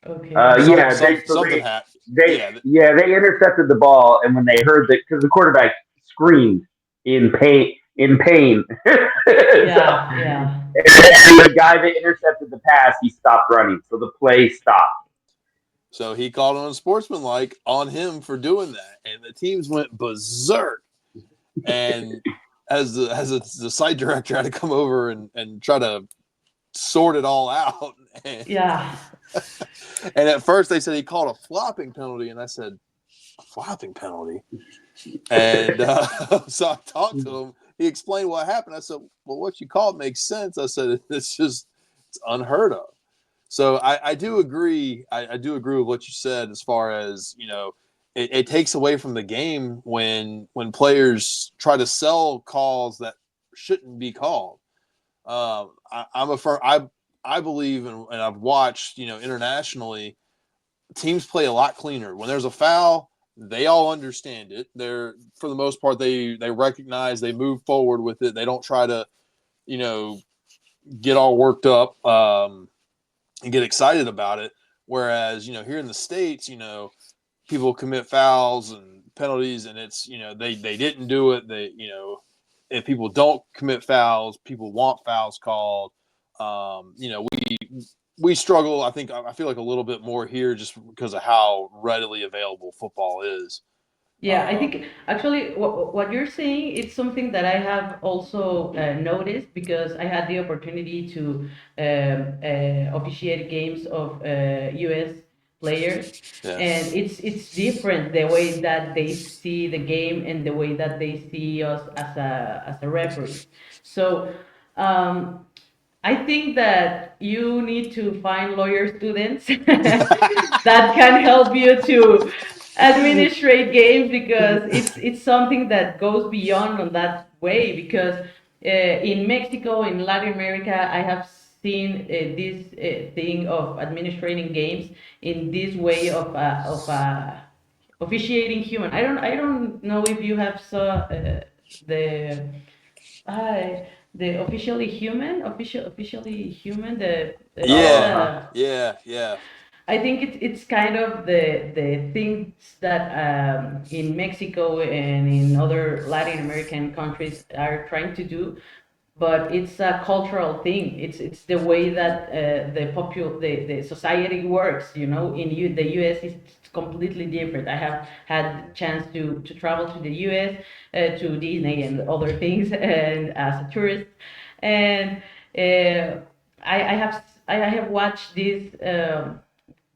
okay. Yeah, Something happened. they Yeah, they intercepted the ball, and when they heard that, because the quarterback screamed in pain, so Yeah, yeah. and the guy that intercepted the pass, he stopped running, so the play stopped. so he called on unsportsmanlike on him for doing that, and the teams went berserk. And the site director had to come over and try to sort it all out. And, Yeah. and at first they said he called a flopping penalty, and I said, a flopping penalty? And so I talked to him. He explained what happened. I said, well, what you called makes sense. I said, it's unheard of. So I do agree. I do agree with what you said as far as, it takes away from the game when players try to sell calls that shouldn't be called. I'm a firm. I believe and I've watched, internationally, teams play a lot cleaner. When there's a foul, They all understand it. They're, for the most part, they recognize, they move forward with it. They don't try to, get all worked up and get excited about it. Whereas, here in the States, people commit fouls and penalties, and it's, they didn't do it. They, if people don't commit fouls, people want fouls called. We struggle. I feel like a little bit more here just because of how readily available football is. Yeah, I think actually what you're saying is something that I have also noticed because I had the opportunity to officiate games of U.S. players, Yeah. and it's different the way that they see the game and the way that they see us as a referees. So. I think that you need to find lawyer students that can help you to administrate games because it's something that goes beyond on that way because in Mexico, in Latin America, I have seen this thing of administrating games in this way of officiating human. I don't know if you have saw the the officially human. The it's Uh-huh. Yeah. I think it's kind of the things that in Mexico and in other Latin American countries are trying to do, but it's a cultural thing. It's the way that the society works. The U.S. is completely different. I have had chance to travel to the U.S. To Disney and other things, and as a tourist, and I have watched this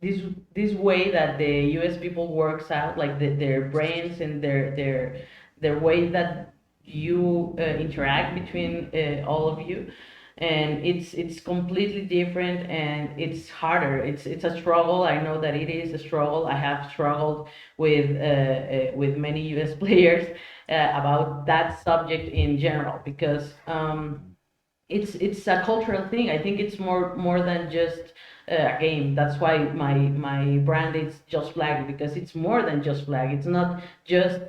this way that the U.S. people works out, like their brains and their way that you interact between all of you, and it's completely different and it's harder. It's a struggle. I know that it is a struggle. I have struggled with many U.S. players about that subject in general because. It's a cultural thing. I think it's more than just a game. That's why my brand is Just Flag because it's more than just flag. It's not just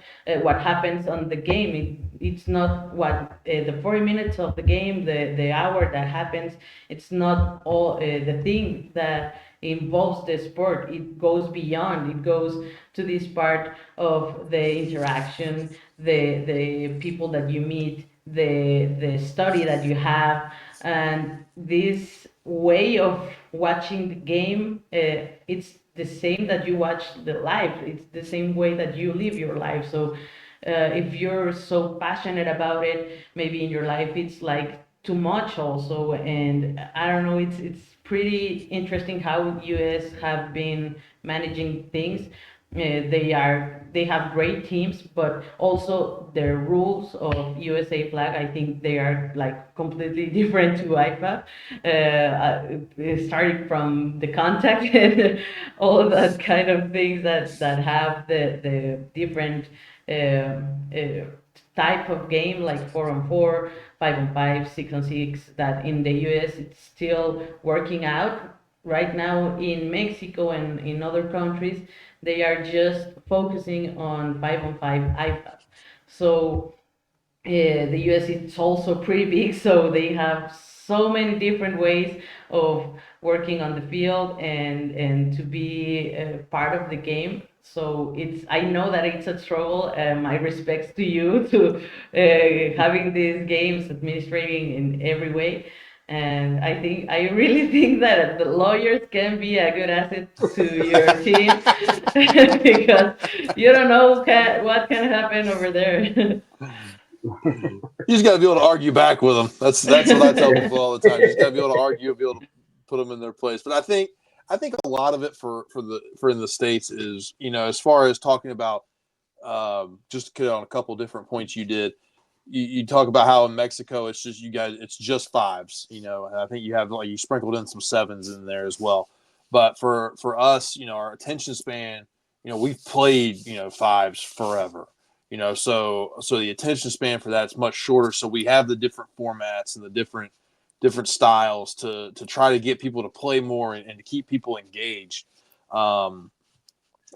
what happens on the game. It's not what the 40 minutes of the game, the hour that happens. It's not all the thing that involves the sport. It goes beyond. It goes to this part of the interaction, the people that you meet, the study that you have, and this way of watching the game. It's the same that you watch the life. It's the same way that you live your life. So if you're so passionate about it, maybe in your life it's like too much also. And I don't know. It's pretty interesting how US have been managing things. They have great teams, but also their rules of USA flag. I think they are like completely different to IFAB. Starting from the contact and all of that kind of things that have the different type of game, like 4-on-4, 5-on-5, 6-on-6. That in the US it's still working out. Right now in Mexico and in other countries, they are just focusing on 5-on-5 IFAB. So the US is also pretty big, so they have so many different ways of working on the field and to be part of the game. So I know that it's a struggle. My respects to you to having these games, administrating in every way. And I really think that the lawyers can be a good asset to your team because you don't know what can happen over there. You just got to be able to argue back with them. That's what I tell people all the time. You just got to be able to argue, be able to put them in their place. But I think a lot of it for in the States is, as far as talking about just to get on a couple different points you did. You talk about how in Mexico it's just it's just fives, and I think you have you sprinkled in some sevens in there as well. But for us, our attention span, we've played fives forever, so the attention span for that's much shorter. So we have the different formats and the different styles to try to get people to play more and to keep people engaged.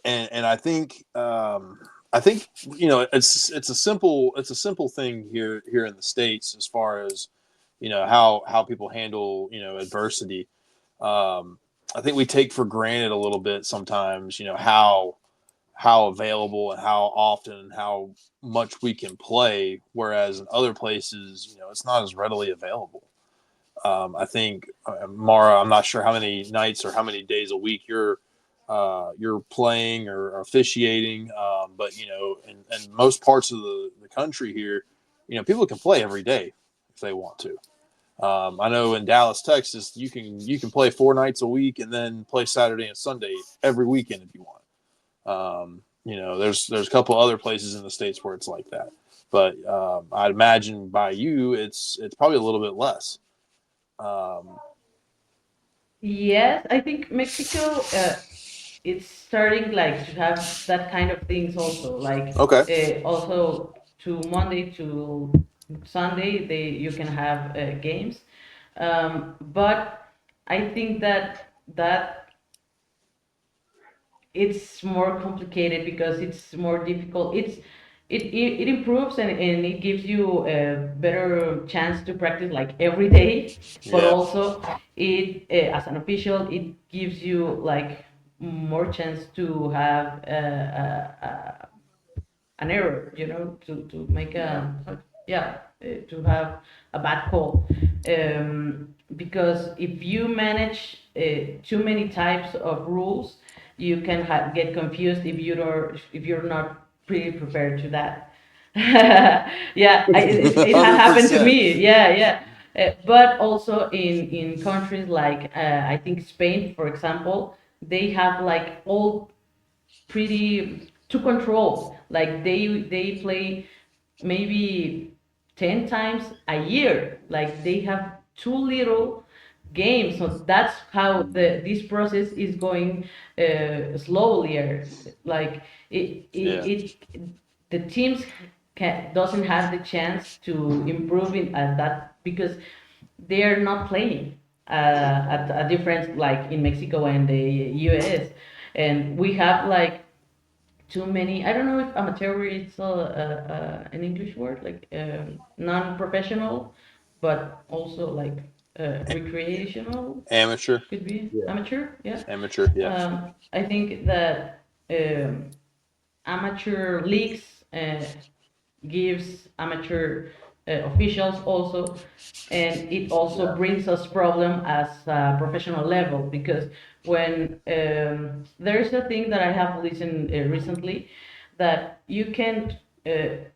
and I think it's a simple thing here in the States as far as how people handle adversity. I think we take for granted a little bit sometimes how available and how often and how much we can play, whereas in other places it's not as readily available. I think Mara, I'm not sure how many nights or how many days a week you're playing or officiating, but in most parts of the country here, people can play every day if they want to. I know in Dallas, Texas, you can play 4 nights a week and then play Saturday and Sunday every weekend if you want. There's a couple other places in the States where it's like that, but I'd imagine by you, it's probably a little bit less. Um, Yes, I think Mexico it's starting like to have that kind of things also. Like okay. also to Monday to Sunday, you can have games, but I think that it's more complicated because it's more difficult. It improves and it gives you a better chance to practice like every day, but Yeah. also it as an official it gives you like more chance to have an error, to make Yeah. yeah, to have a bad call. Because if you manage too many types of rules, you can get confused if you're not pretty prepared to that. Yeah, it had happened to 100%. me. Yeah, yeah. But also in countries like I think Spain, for example, they have like all pretty to control. Like they play maybe 10 times a year. Like they have too little games. So that's how this process is going slowly. Like Yeah. the teams doesn't have the chance to improve at that because they are not playing at a difference like in Mexico and the US. And we have like too many. I don't know if amateur is an English word, like non-professional, but also like recreational Amateur. could be Yeah. amateur. Yeah. Amateur. Yeah. I think that amateur leagues gives amateur officials also, and it also Yeah. brings us problem as a professional level because when there's a thing that I have listened recently that you can't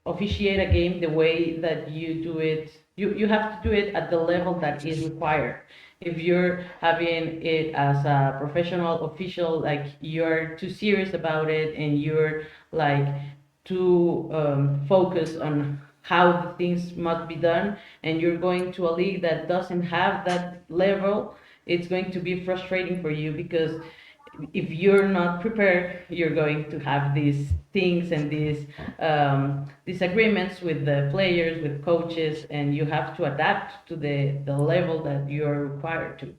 officiate a game the way that you do it. You have to do it at the level that is required. If you're having it as a professional official, like you're too serious about it and you're like to focus on how the things must be done, and you're going to a league that doesn't have that level, it's going to be frustrating for you because if you're not prepared, you're going to have these things and these disagreements with the players, with coaches, and you have to adapt to the level that you're required to.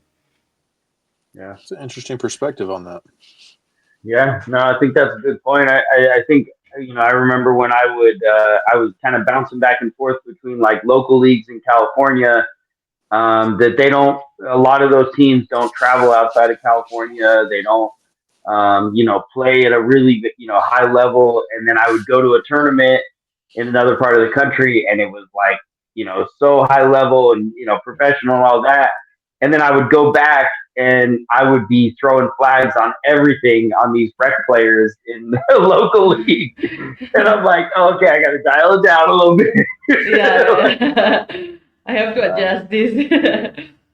Yeah. It's an interesting perspective on that. Yeah, no, I think that's a good point. I think I remember when I was kind of bouncing back and forth between like local leagues in California, that they don't a lot of those teams don't travel outside of California. They don't play at a really high level, and then I would go to a tournament in another part of the country, and it was like so high level and professional and all that, and then I would go back and I would be throwing flags on everything on these rec players in the local league, and I'm like, oh, okay, I got to dial it down a little bit. Yeah, I have to adjust this.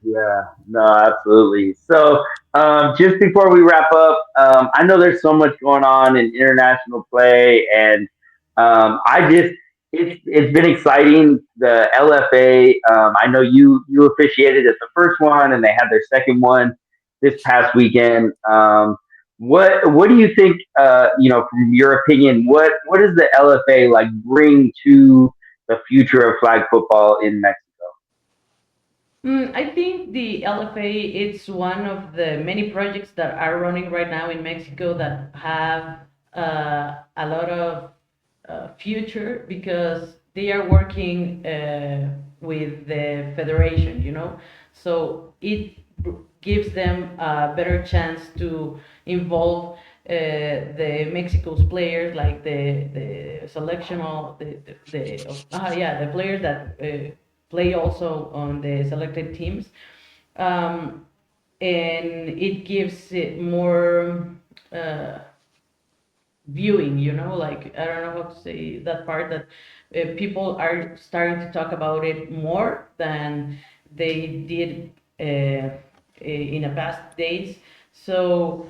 Yeah, no, absolutely. So, just before we wrap up, I know there's so much going on in international play, and I just it's been exciting. The LFA, I know you officiated at the first one, and they had their second one this past weekend. What do you think? From your opinion, what does the LFA like bring to the future of flag football in Mexico? I think the LFA it's one of the many projects that are running right now in Mexico that have a lot of future because they are working with the federation, so it gives them a better chance to involve the Mexico's players, like the selectional, yeah, the players that play also on the selected teams, um, and it gives it more. Uh, Viewing, like I don't know how to say that part, that people are starting to talk about it more than they did in the past days. So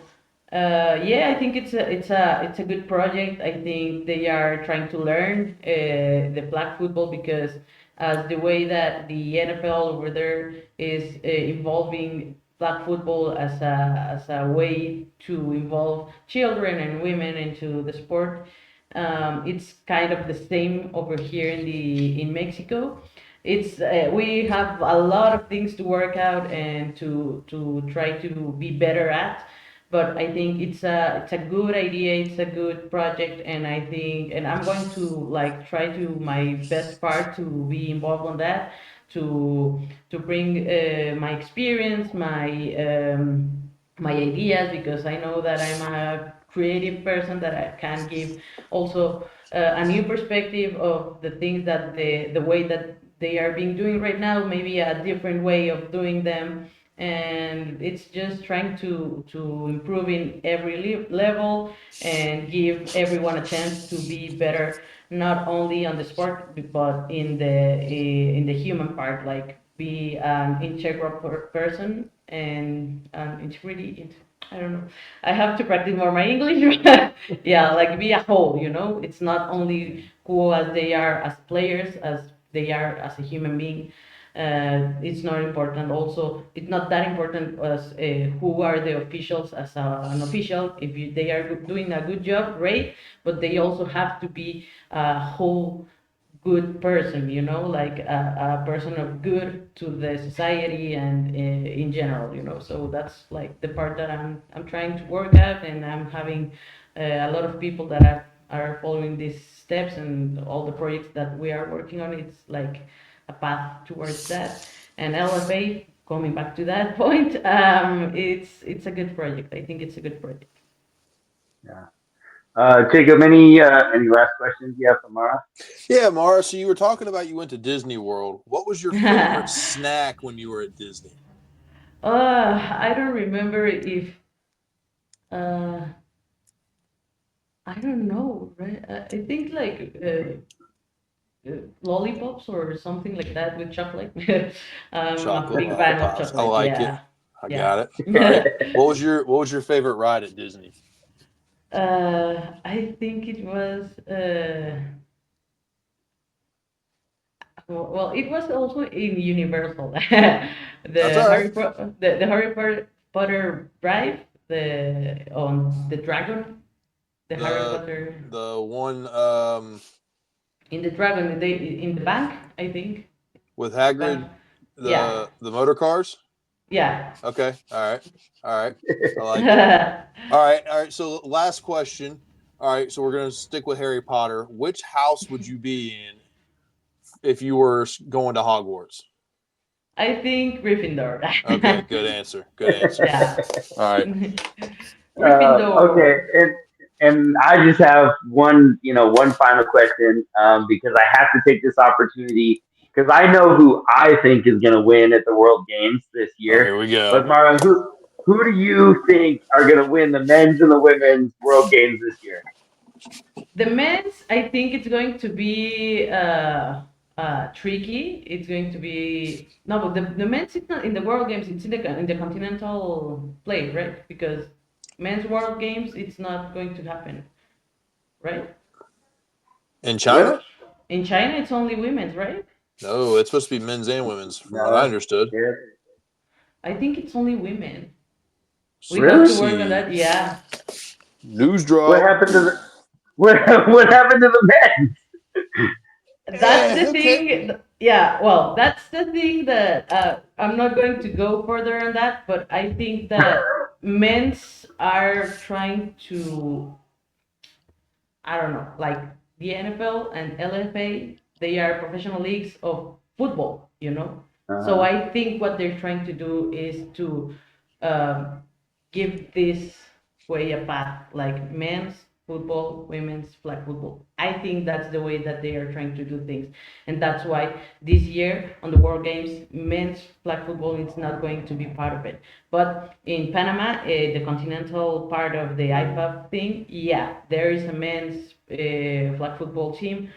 yeah, I think it's a good project. I think they are trying to learn the flag football, because as the way that the NFL over there is involving flag football as a way to involve children and women into the sport. It's kind of the same over here in Mexico. It's we have a lot of things to work out and to try to be better at, but I think it's a good idea. It's a good project, and I think, and I'm going to like try to my best part to be involved on that, to bring my experience, my ideas, because I know that I'm a creative person, that I can give also a new perspective of the things that the way that they are being doing right now, maybe a different way of doing them. And it's just trying to improve in every level and give everyone a chance to be better, not only on the sport but in the human part, like be an integral person. And it's really, I don't know, I have to practice more my English. Yeah, like be a whole, it's not only who as they are as players, as they are as a human being. It's not important. Also, it's not that important as who are the officials as an official. If they are doing a good job, great, but they also have to be a whole good person, like a person of good to the society and in general, So that's like the part that I'm trying to work at, and I'm having a lot of people that are following these steps, and all the projects that we are working on. It's like a path towards that. And LFA, coming back to that point, it's a good project. I think it's a good project. Yeah. Jacob, any last questions you have for Mara? Yeah, Mara. So you were talking about you went to Disney World. What was your favorite snack when you were at Disney? I don't remember if uh, I don't know, right? I think like lollipops or something like that with chocolate. I'm a Chocolate big fan of lollipops. I chocolate. like it. Yeah, I got it. All right. yeah. What was your favorite ride at Disney? I think it was well, it was also in Universal. That's all right. The Harry Potter ride, the on the dragon, the Harry The Potter the one in the dragon, in the bank, I think. with Bank. Hagrid, Yeah, the motor cars. yeah. Okay. All right. All right. I like it. All right. All right. So last question. All right. So we're gonna stick with Harry Potter. Which house would you be in if you were going to Hogwarts? I think Gryffindor. Okay. Good answer. Good answer. Yeah. All right. Okay, Gryffindor. and I just have one final question, because I have to take this opportunity because I know who I think is going to win at the World Games this Oh, year. here we go. But Mara, who do you think are going to win the men's and the women's World Games this year? The men's, I think it's going to be tricky. It's going to be no, but the men's it's not in the World Games. It's in the continental play, right? Because men's World Games, it's not going to happen, right? In What? China? In China, it's only women's, right? No, it's supposed to be men's and women's, from what I No. understood. Yeah. I think it's only women. We have Really? to work on See, that. Yeah, news What drop. happened to the what happened to the men? that's the Who cares? thing. Yeah, well, that's the thing that I'm not going to go further on that, but I think that men's are trying to I don't know, like the NFL and LFA, they are professional leagues of football, you know. So Uh-huh. I think what they're trying to do is to um, give this way a path, like men's football, women's flag football. I think that's the way that they are trying to do things, and that's why this year on the World Games, men's flag football is not going to be part of it. But in Panama, the continental part of the IPAF thing, yeah, there is a men's flag football team,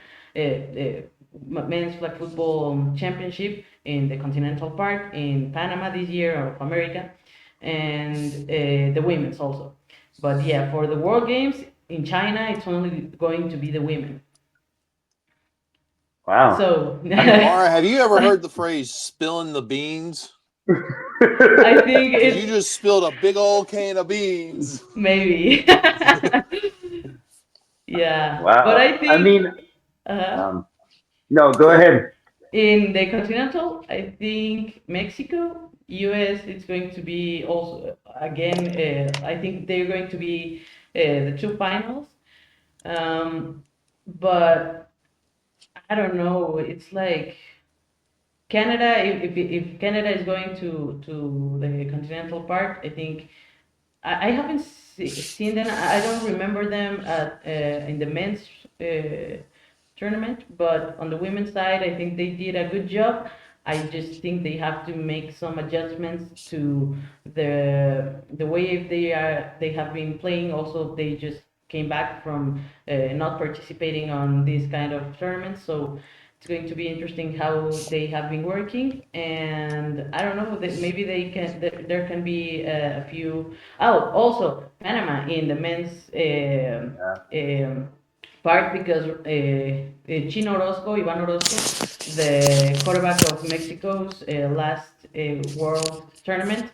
men's flag football championship in the continental part in Panama this year of America, and the women's also. But yeah, for the World Games in China, it's only going to be the women. Wow. So I mean, Mara, have you ever heard the phrase "spilling the beans"? I think Because you it's just spilled a big old can of beans. maybe. Yeah, but wow. I I think mean, uh, um, no, go Go. ahead. in the continental, I think Mexico, US, it's going to be also again. I think they're going to be the two finals. Um, but I don't know. It's like Canada. If Canada is going to the continental part, I think I haven't seen them. I don't remember them at in the men's tournament, but on the women's side, I think they did a good job. I just think they have to make some adjustments to the way if they have been playing. Also, they just came back from not participating on these kind of tournaments, so it's going to be interesting how they have been working. And I don't know that maybe they can there can be a few. Oh, also Panama in the men's Yeah. part because Chino Orozco, Ivan Orozco, the quarterback of Mexico's last World Tournament,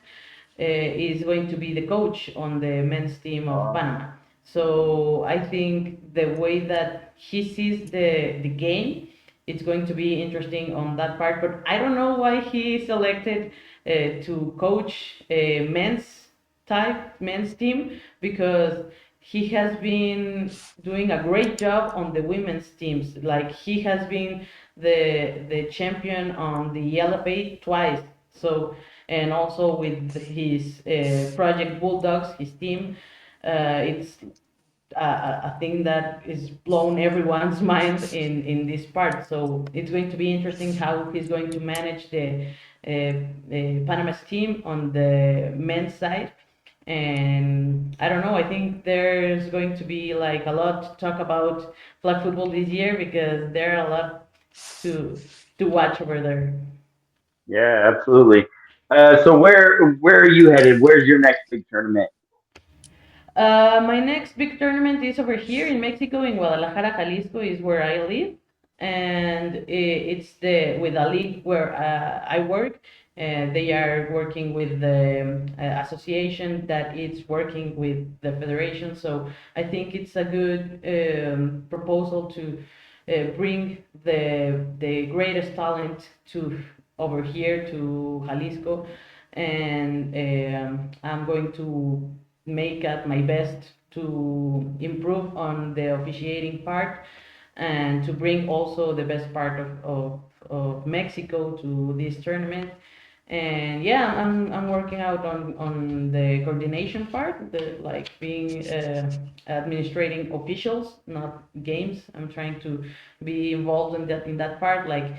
is going to be the coach on the men's team of Oh, Panama. So I think the way that he sees the game, it's going to be interesting on that part. But I don't know why he selected to coach a men's team because he has been doing a great job on the women's teams. Like he has been the champion on the LFA twice. So and also with his Project Bulldogs, his team, it's a thing that is blown everyone's mind in this part. So it's going to be interesting how he's going to manage the Panama's team on the men's side. And I don't know. I think there's going to be like a lot to talk about flag football this year because there are a lot to to watch over there. yeah, absolutely. So where are you headed? Where's your next big tournament? My next big tournament is over here in Mexico, in Guadalajara, Jalisco, is where I live, and it's the with a league where I work. They are working with the association that is working with the federation. So I think it's a good proposal to bring the greatest talent to over here to Jalisco, and I'm going to make at my best to improve on the officiating part and to bring also the best part of Mexico to this tournament. And yeah, I'm working out on the coordination part, the like being administrating officials, not games. I'm trying to be involved in that part, like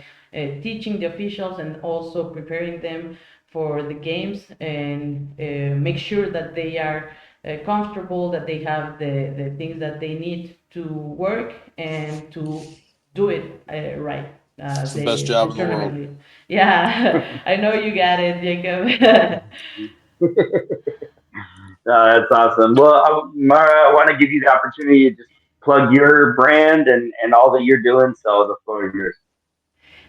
teaching the officials and also preparing them for the games and make sure that they are comfortable, that they have the things that they need to work and to do it right. It's the best job The in the tournament world. lead. Yeah, I know you got it, Jacob. That's awesome. Well, Mara, I want to give you the opportunity to just plug your brand and all that you're doing. So the floor is yours.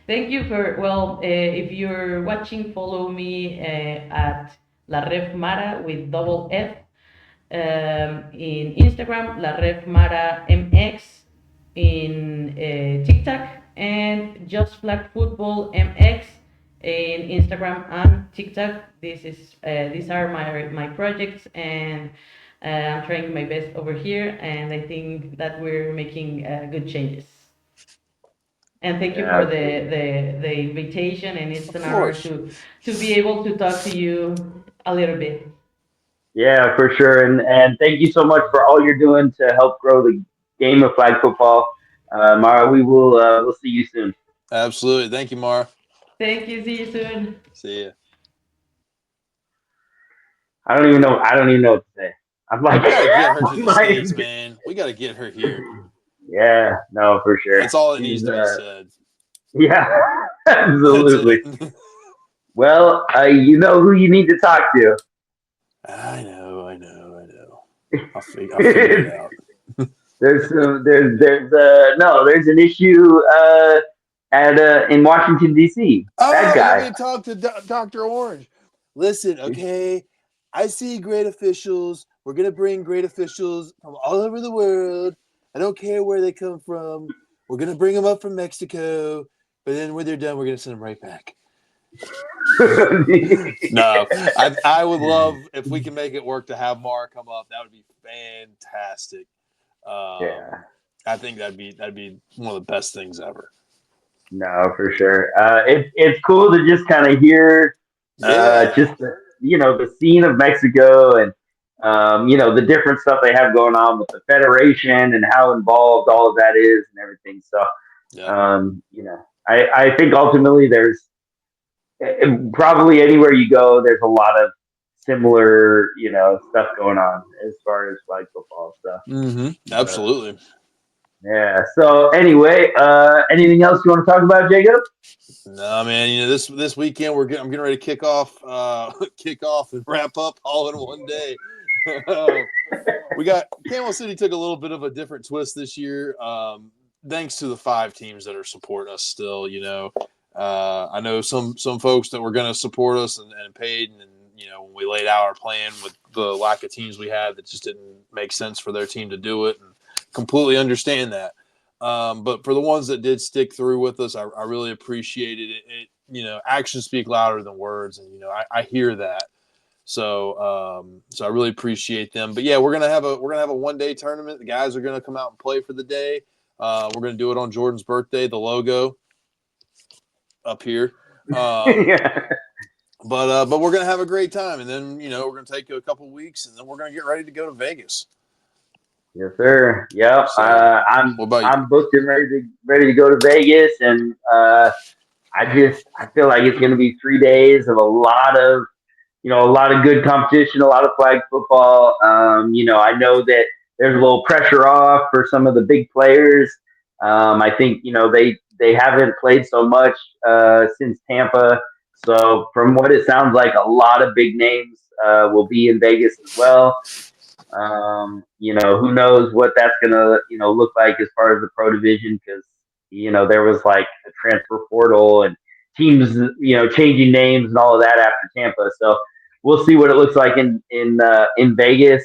Thank you for, well, if you're watching, follow me at La Ref Mara with double F in Instagram, La Ref Mara MX, in TikTok, and Just Flag Football MX in Instagram and TikTok. These are my projects, and I'm trying my best over here, and I think that we're making good changes. And thank you for Yeah, the invitation, and it's Of an honor course. to be able to talk to you a little bit. yeah, for sure. And thank you so much for all you're doing to help grow the game of flag football. Mara, we'll see you soon. Absolutely. Thank you, Mara. Thank you. See you soon. See ya. I don't even know what to say. I'm like, We got to get her to I'm the like, States, man. We got to get her here. yeah, no, for sure. That's all that She's needs to be said. yeah, That's absolutely. it. Well, you know who you need to talk to. I know. I'll figure it out. There's an issue at in Washington D.C. That Oh, you want guy. me to talk to Dr. Orange? Listen, okay. I see great officials. We're going to bring great officials from all over the world. I don't care where they come from. We're going to bring them up from Mexico. But then when they're done, we're going to send them right back. No, I would love if we can make it work to have Mara come up. That would be fantastic. Yeah, I think that'd be one of the best things ever. no, for sure. It's cool to just kind of hear Yeah, just the scene of Mexico and the different stuff they have going on with the federation and how involved all of that is and everything. So yeah, I think ultimately there's probably anywhere you go, there's a lot of similar, stuff going on as far as flag football stuff. But absolutely. yeah. So anyway, anything else you want to talk about, Jacob? No, man. This weekend I'm getting ready to kick off, kick off and wrap up all in one day. We got Camel City took a little bit of a different twist this year, thanks to the 5 teams that are supporting us still. I know some folks that were going to support us and paid, and when we laid out our plan with the lack of teams we had, that just didn't make sense for their team to do it, and completely understand that. But for the ones that did stick through with us, I really appreciated it. Actions speak louder than words, and I hear that. So I really appreciate them. But yeah, we're gonna have a 1 day tournament. The guys are gonna come out and play for the day. We're gonna do it on Jordan's birthday. The logo up here. Um, Yeah. but we're gonna have a great time, and then we're gonna take a couple weeks, and then we're gonna get ready to go to Vegas. Yes, sir. Yep. So what about you? I'm booked and ready to go to Vegas, and I feel like it's going to be 3 days of a lot of good competition, a lot of flag football. I know that there's a little pressure off for some of the big players. I think they haven't played so much since Tampa. So from what it sounds like, a lot of big names will be in Vegas as well. Who knows what that's gonna, look like as far as the pro division because, there was like a transfer portal and teams, changing names and all of that after Tampa. So we'll see what it looks like in Vegas.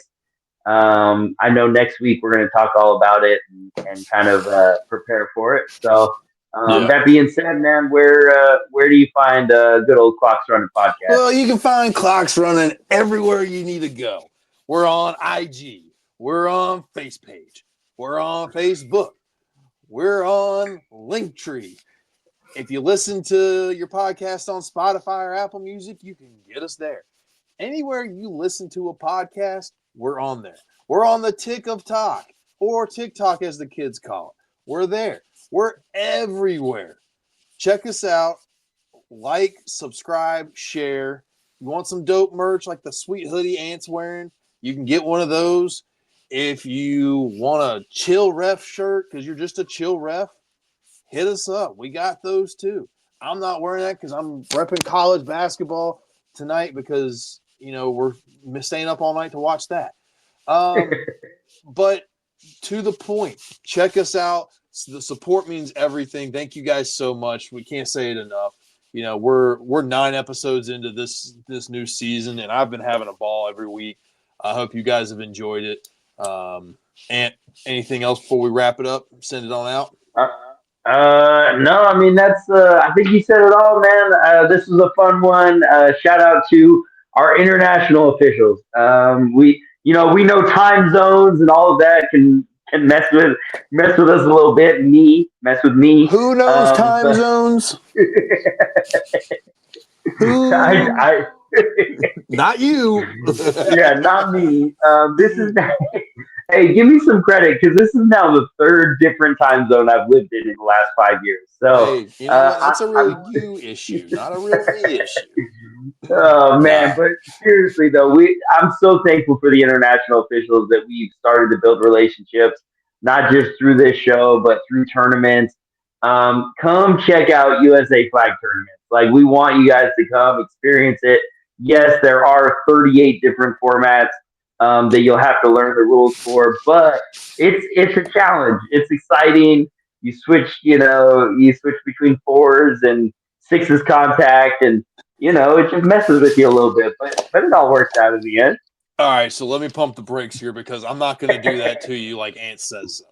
I know next week we're going to talk all about it and kind of prepare for it. So Yeah. that being said, man, where do you find good old Clocks Running podcast? Well, you can find Clocks Running everywhere you need to go. We're on IG. We're on FacePage. We're on Facebook. We're on Linktree. If you listen to your podcast on Spotify or Apple Music, you can get us there. Anywhere you listen to a podcast, we're on there. We're on the tick of talk, or TikTok as the kids call it. We're there. We're everywhere. Check us out. Like, subscribe, share. You want some dope merch like the sweet hoodie Ant's wearing? You can get one of those. If you want a chill ref shirt because you're just a chill ref, hit us up. We got those too. I'm not wearing that because I'm repping college basketball tonight because we're staying up all night to watch that. But to the point, check us out. The support means everything. Thank you guys so much. We can't say it enough. We're 9 episodes into this new season, and I've been having a ball every week. I hope you guys have enjoyed it. And anything else before we wrap it up? Send it on out. No, I mean that's. I think you said it all, man. This was a fun one. Shout out to our international officials. we know time zones and all of that can mess with us a little bit. Mess with me. Who knows time But zones? I, Who? I Not you. yeah, not me. This is hey, give me some credit because this is now the third different time zone I've lived in the last 5 years. So Hey, you know what? That's a real I'm you issue, not a real me issue. Oh man, Nah. but seriously though, I'm so thankful for the international officials that we've started to build relationships, not just through this show, but through tournaments. Come check out USA flag tournaments. Like we want you guys to come experience it. Yes, there are 38 different formats that you'll have to learn the rules for, but it's a challenge. It's exciting. You switch between fours and sixes contact and it just messes with you a little bit, but it all works out in the end. All right, so let me pump the brakes here because I'm not going to do that to you like Ant says so.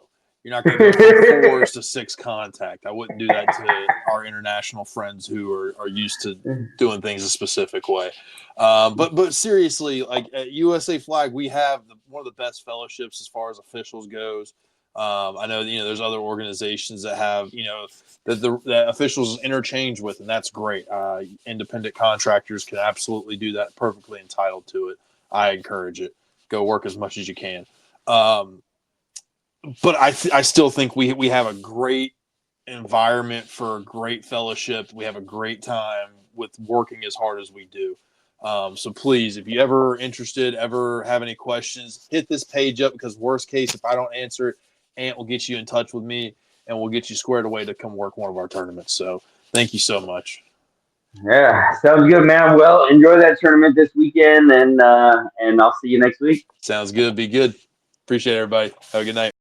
You're not going to go from fours to six contact. I wouldn't do that to our international friends who are used to doing things a specific way. But seriously, like at USA Flag, we have one of the best fellowships as far as officials goes. I know there's other organizations that have that officials interchange with, and that's great. Independent contractors can absolutely do that, perfectly entitled to it. I encourage it. Go work as much as you can. But I still think we have a great environment for a great fellowship. We have a great time with working as hard as we do. So please, if you ever interested, ever have any questions, hit this page up because worst case, if I don't answer it, Ant will get you in touch with me and we'll get you squared away to come work one of our tournaments. So thank you so much. Yeah, sounds good, man. Well, enjoy that tournament this weekend, and I'll see you next week. Sounds good. Be good. Appreciate it, everybody. Have a good night.